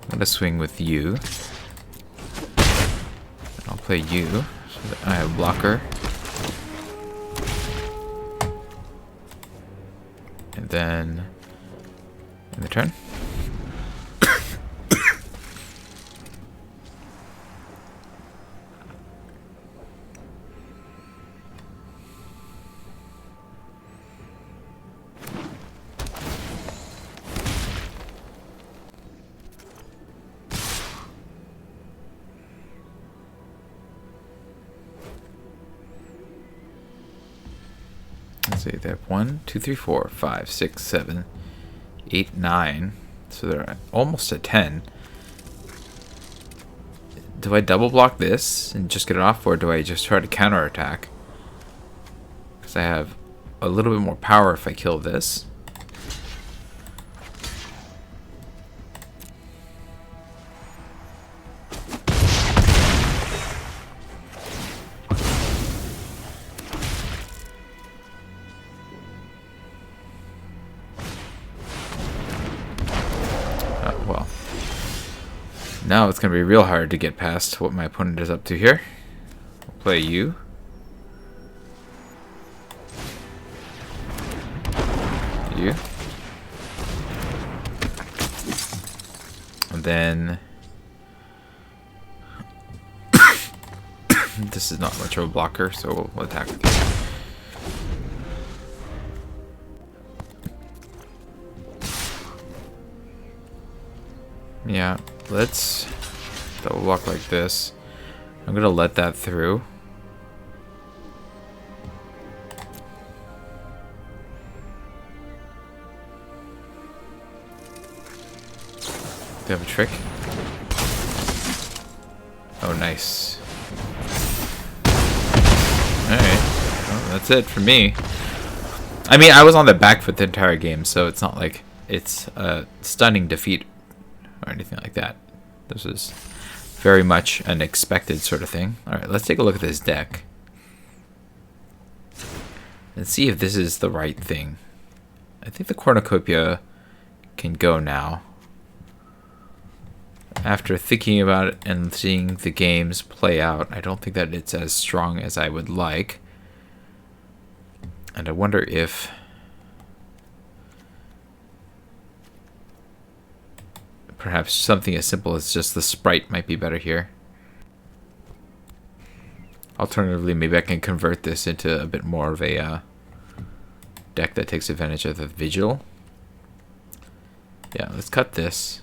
I'm gonna swing with you. I'll play you. So that I have blocker. And then in the turn. Let's see, they have 1, 2, 3, 4, 5, 6, 7, 8, 9. So they're almost at 10. Do I double block this and just get it off, or do I just try to counterattack? Because I have a little bit more power if I kill this. Now it's going to be real hard to get past what my opponent is up to here. I'll play you. You. And then... this is not much of a blocker, so we'll attack with you. Yeah, let's double block like this. I'm gonna let that through. Do you have a trick? Oh, nice. Alright, well, that's it for me. I mean, I was on the back foot the entire game, so it's not like it's a stunning defeat or anything like that. This is very much an expected sort of thing. Alright, let's take a look at this deck and see if this is the right thing. I think the Cornucopia can go now. After thinking about it and seeing the games play out, I don't think that it's as strong as I would like. And I wonder if perhaps something as simple as just the sprite might be better here. Alternatively, maybe I can convert this into a bit more of a deck that takes advantage of the Vigil. Yeah, let's cut this.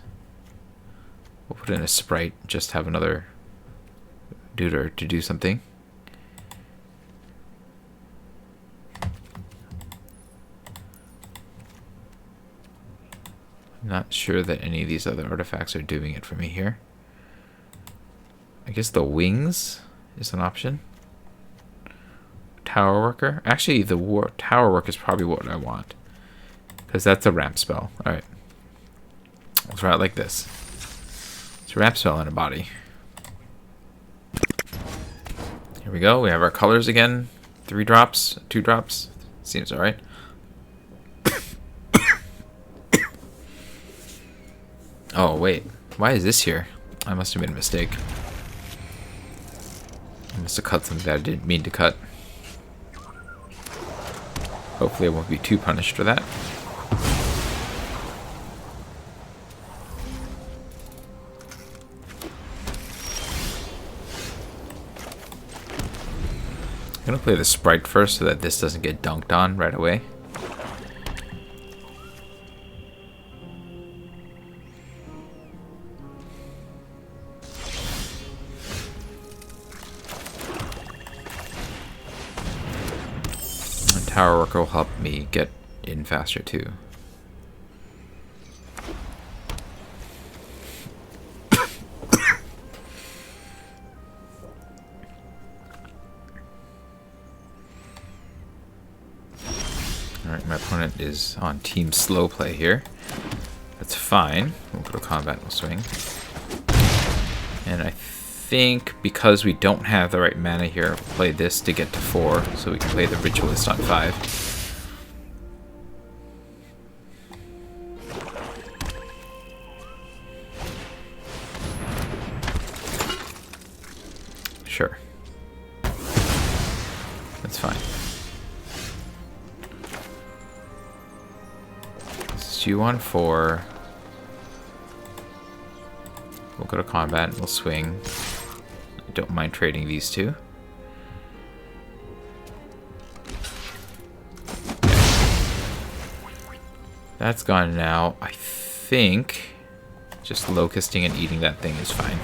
We'll put in a sprite, just have another duder to do something. I'm not sure that any of these other artifacts are doing it for me here. I guess the wings is an option. Tower Worker. Actually, the Tower Worker is probably what I want, because that's a ramp spell. Alright. Let's try it like this. It's a ramp spell in a body. Here we go. We have our colors again. 3 drops, 2 drops. Seems alright. Oh, wait. Why is this here? I must have made a mistake. I must have cut something that I didn't mean to cut. Hopefully I won't be too punished for that. I'm gonna play the sprite first so that this doesn't get dunked on right away. Tower Worker will help me get in faster too. Alright, my opponent is on team slow play here. That's fine. We'll go to combat and we'll swing. And I think because we don't have the right mana here, we'll play this to get to 4, so we can play the Ritualist on 5. Sure. That's fine. This is you on 4. We'll go to combat and we'll swing. I don't mind trading these two. That's gone now. I think just locusting and eating that thing is fine.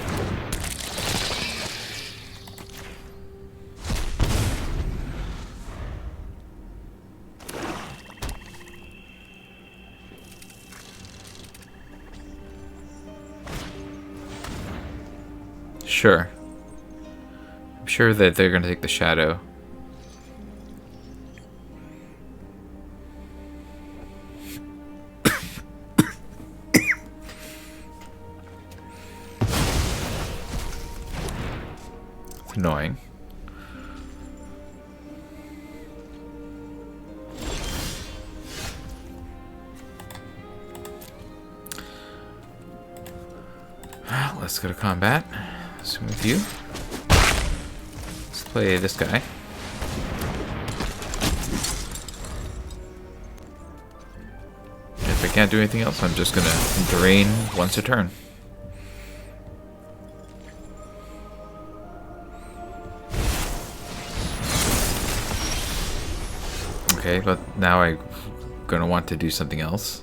Sure. I'm sure that they're going to take the shadow. It's annoying. let's go to combat. Swing with you. Let's play this guy. If I can't do anything else, I'm just gonna drain once a turn. Okay, but now I'm gonna want to do something else.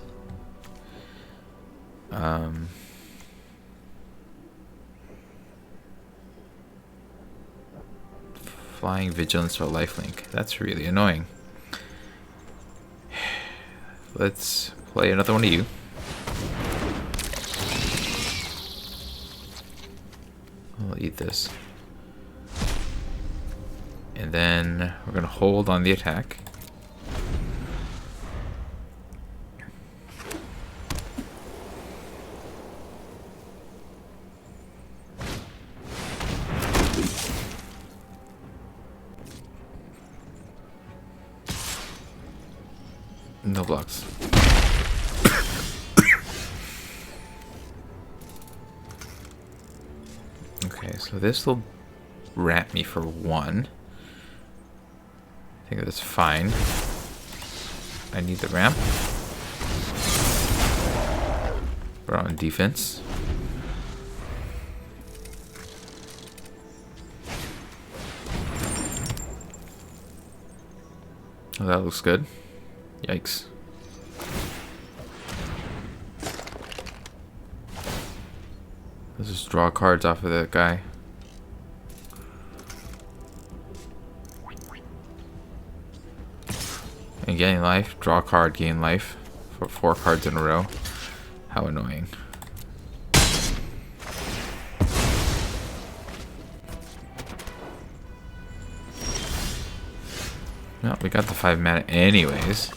Flying Vigilance or Lifelink. That's really annoying. Let's play another one of you. I'll eat this. And then we're gonna hold on the attack. No blocks. Okay, so this will ramp me for 1. I think that's fine. I need the ramp. We're on defense. Oh, that looks good. Yikes. Let's just draw cards off of that guy. And gain life. Draw a card, gain life. For 4 cards in a row. How annoying. Well, we got the 5 mana anyways.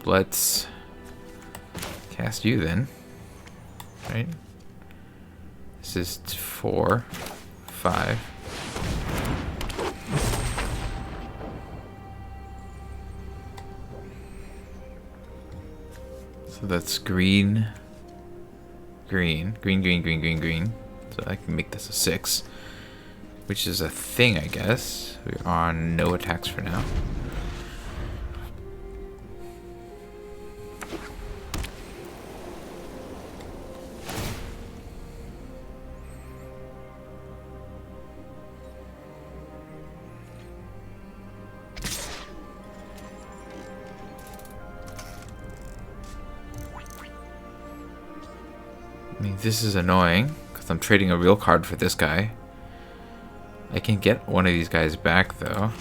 Let's cast you then. Right? This is 4, 5. So that's green, green, green, green, green, green, green. So I can make this a 6, which is a thing, I guess. We're on no attacks for now. I mean, this is annoying, because I'm trading a real card for this guy. I can get one of these guys back, though.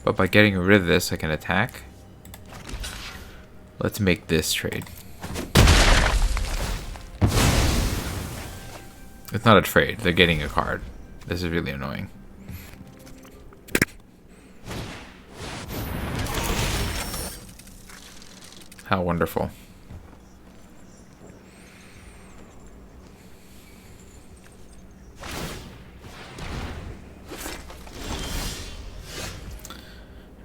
But by getting rid of this, I can attack. Let's make this trade. It's not a trade, they're getting a card. This is really annoying. How wonderful.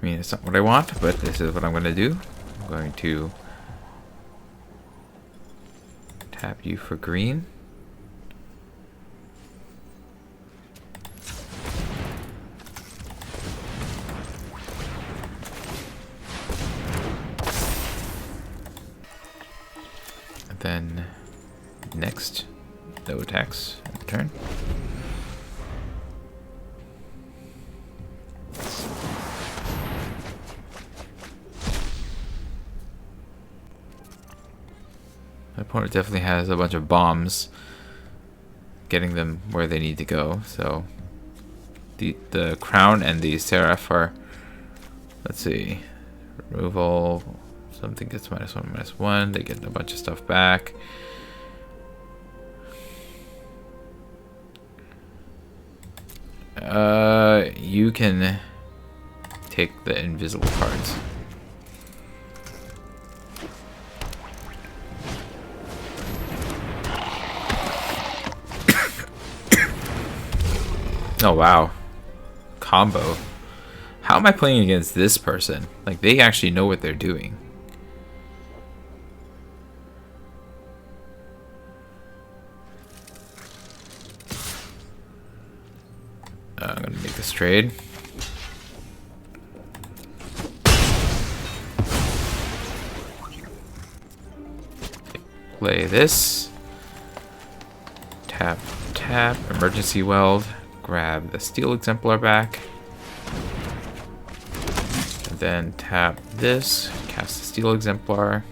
I mean, it's not what I want, but this is what I'm going to do. I'm going to tap you for green. Then next, no attacks in turn. My opponent definitely has a bunch of bombs, getting them where they need to go. So the crown and the seraph are, let's see, removal. Something gets -1, -1. They get a bunch of stuff back. You can take the invisible cards. Oh wow. Combo. How am I playing against this person? Like, they actually know what they're doing. I'm gonna make this trade. Play this. Tap, tap, emergency weld. Grab the steel exemplar back. And then tap this. Cast the steel exemplar.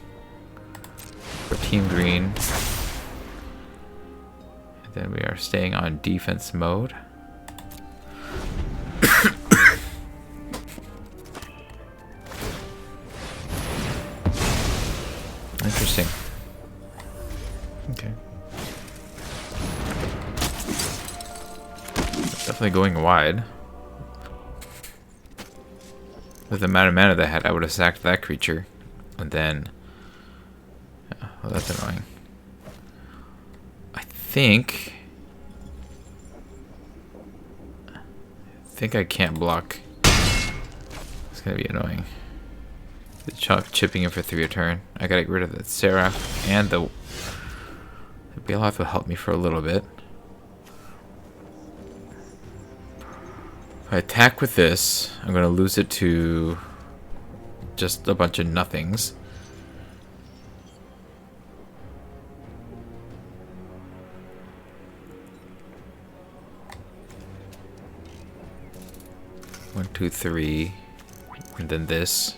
For Team Green. And then we are staying on defense mode. Interesting. Okay. Definitely going wide. With the amount of mana they had, I would have sacked that creature. And then... yeah, well, that's annoying. I think I can't block. It's gonna be annoying. The chunk chipping in for 3 a turn. I gotta get rid of that Seraph and the Baloth will help me for a little bit. If I attack with this, I'm gonna lose it to just a bunch of nothings. One, two, three, and then this.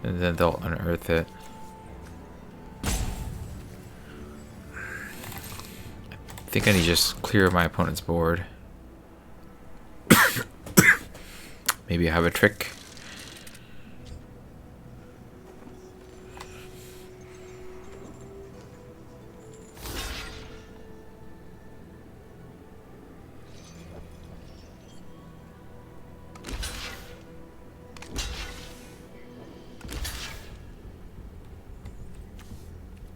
And then they'll unearth it. I think I need to just clear my opponent's board. Maybe I have a trick.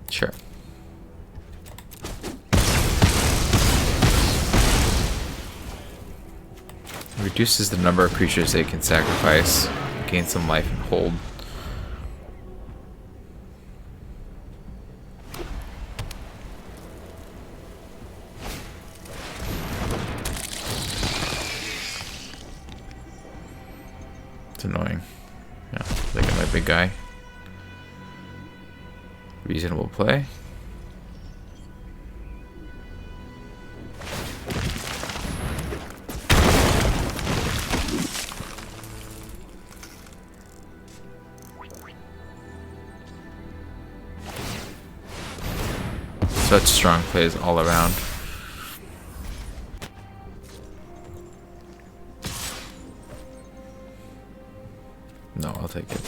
Sure. Reduces the number of creatures they can sacrifice, gain some life, and hold. It's annoying. Yeah, look at my big guy. Reasonable play. Such strong plays all around. No, I'll take it.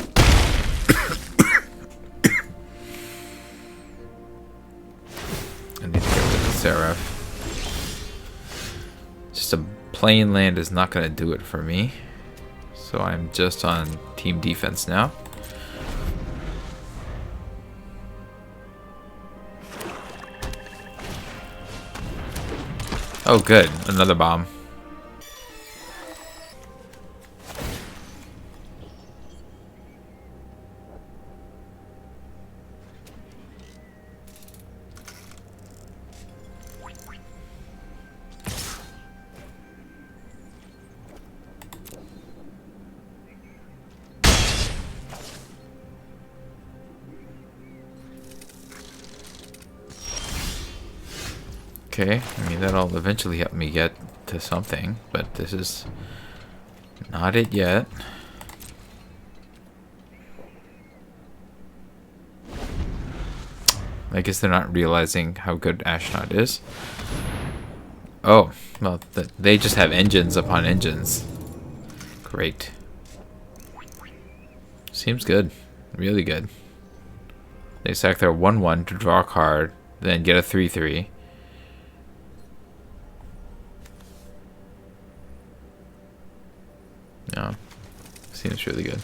I need to get rid of the Seraph. Just a plain land is not going to do it for me. So I'm just on team defense now. Oh good, another bomb. Okay, I mean that'll eventually help me get to something, but this is not it yet. I guess they're not realizing how good Ashnod is. Oh, well, they just have engines upon engines. Great. Seems good. Really good. They sack their 1/1 to draw a card, then get a 3/3. No. Seems really good.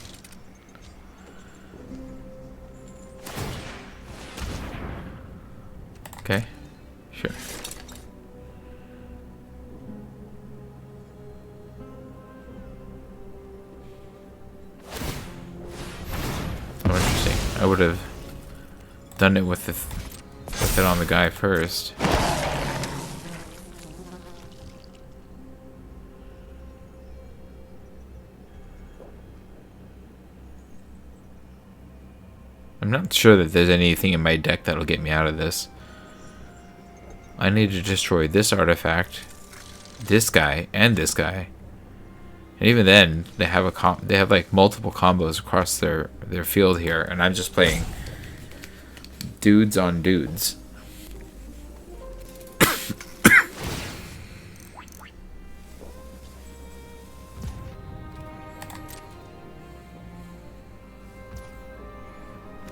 Okay. Sure. I would have done it with it on the guy first. I'm not sure that there's anything in my deck that'll get me out of this. I need to destroy this artifact, this guy, and this guy. And even then, they have like multiple combos across their field here, and I'm just playing dudes on dudes.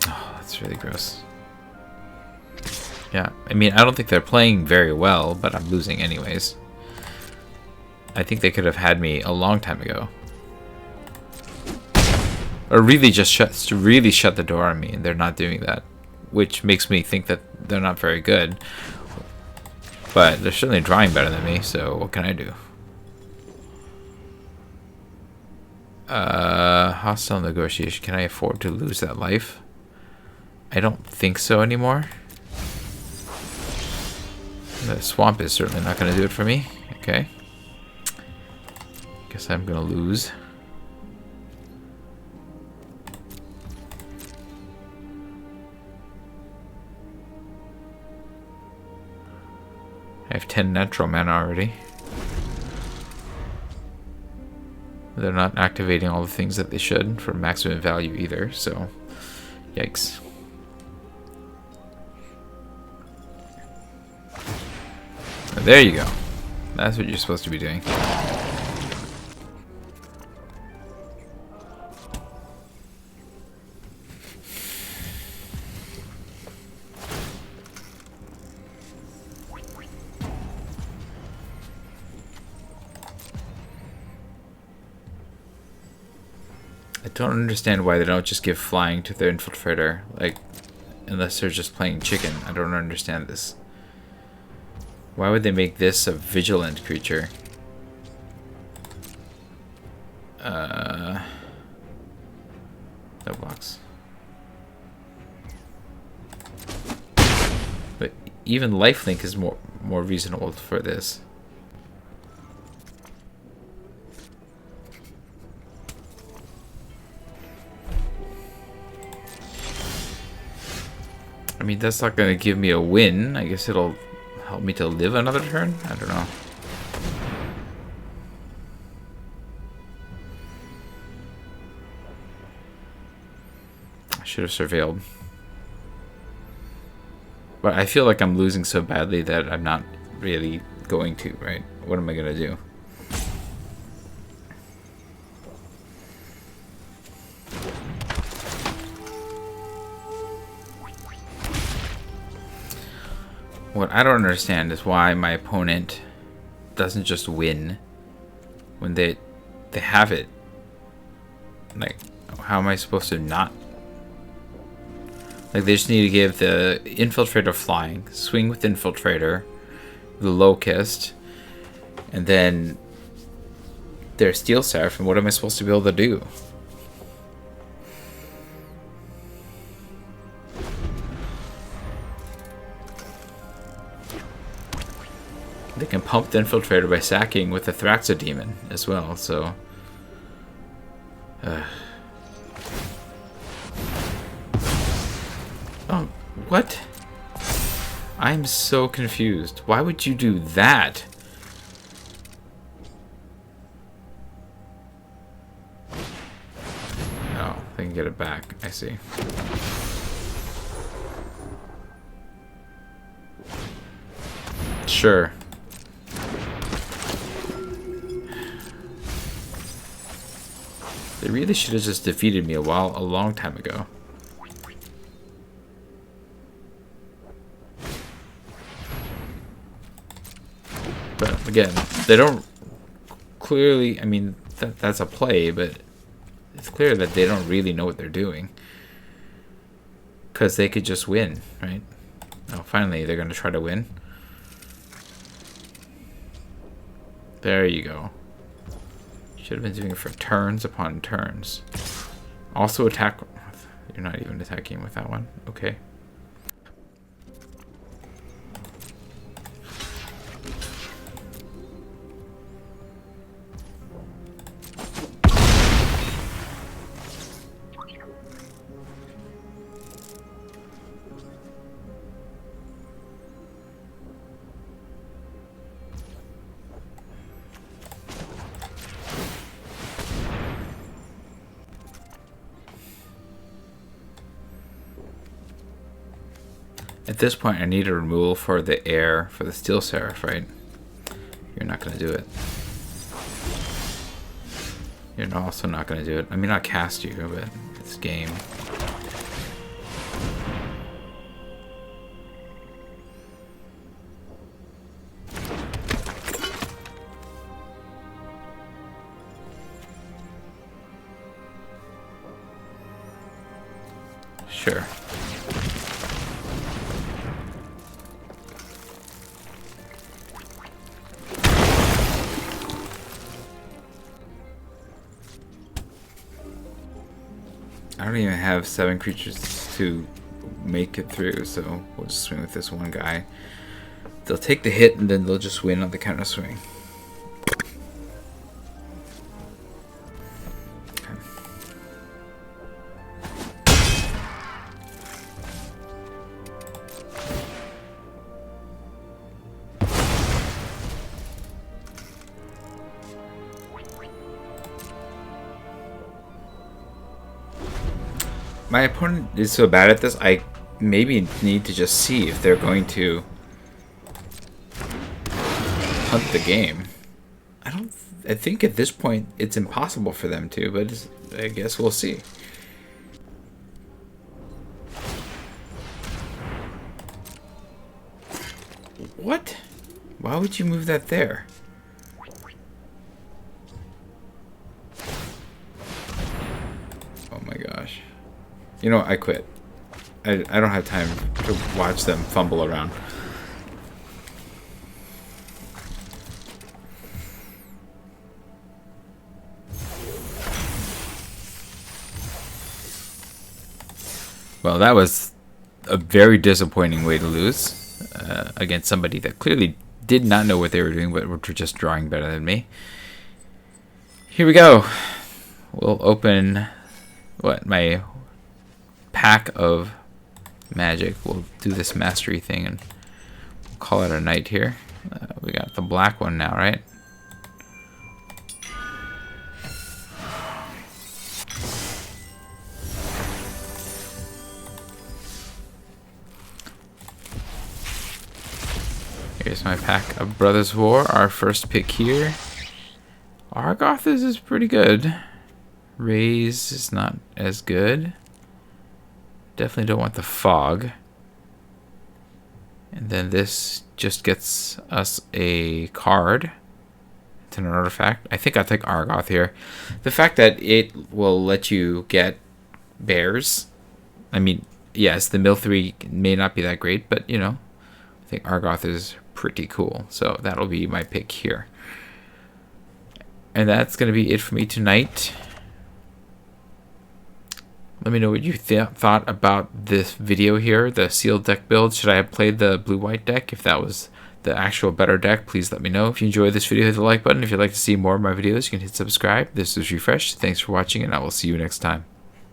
Oh, that's really gross. Yeah, I mean, I don't think they're playing very well, but I'm losing anyways. I think they could have had me a long time ago. Or really just shut the door on me, and they're not doing that. Which makes me think that they're not very good. But they're certainly drawing better than me, so what can I do? Hostile negotiation. Can I afford to lose that life? I don't think so anymore. The swamp is certainly not going to do it for me. Okay. Guess I'm going to lose. I have 10 natural mana already. They're not activating all the things that they should for maximum value either, so yikes. There you go. That's what you're supposed to be doing. I don't understand why they don't just give flying to their infiltrator, like, unless they're just playing chicken. I don't understand this. Why would they make this a vigilant creature? No blocks. But even lifelink is more reasonable for this. I mean, that's not going to give me a win. I guess it'll help me to live another turn? I don't know. I should have surveilled. But I feel like I'm losing so badly that I'm not really going to, right? What am I going to do? What I don't understand is why my opponent doesn't just win when they have it. Like, how am I supposed to not? Like, they just need to give the Infiltrator flying, swing with Infiltrator, the Locust, and then their Steel Seraph, and what am I supposed to be able to do? They can pump the Infiltrator by sacking with the Thraxodemon as well, so... Oh, what? I'm so confused. Why would you do that? Oh, they can get it back. I see. Sure. They really should have just defeated me a long time ago. But again, they don't clearly, I mean, that's a play, but it's clear that they don't really know what they're doing. Because they could just win, right? Oh, finally, they're going to try to win. There you go. Should have been doing it for turns upon turns. Also attack. You're not even attacking with that one. Okay. At this point, I need a removal for the air for the Steel Seraph, right? You're not going to do it. You're also not going to do it. I mean, I'll cast you, but it's game. Sure. I don't even have 7 creatures to make it through, so we'll just swing with this one guy. They'll take the hit and then they'll just win on the counter swing. Okay. My opponent is so bad at this, I maybe need to just see if they're going to hunt the game. I think at this point it's impossible for them to, but I guess we'll see. What? Why would you move that there? Oh my gosh. You know what? I quit. I don't have time to watch them fumble around. Well, that was a very disappointing way to lose against somebody that clearly did not know what they were doing, but were just drawing better than me. Here we go. We'll open my pack of magic. We'll do this mastery thing and we'll call it a night here. We got the black one now, right? Here's my pack of Brothers War, our first pick here. Argoth is pretty good. Raze is not as good. Definitely don't want the fog. And then this just gets us a card. It's an artifact. I think I'll take Argoth here. The fact that it will let you get bears. I mean, yes, the Mill 3 may not be that great, but you know, I think Argoth is pretty cool. So that'll be my pick here. And that's going to be it for me tonight. Let me know what you thought about this video here, the sealed deck build. Should I have played the blue-white deck? If that was the actual better deck, please let me know. If you enjoyed this video, hit the like button. If you'd like to see more of my videos, you can hit subscribe. This is Refresh. Thanks for watching, and I will see you next time.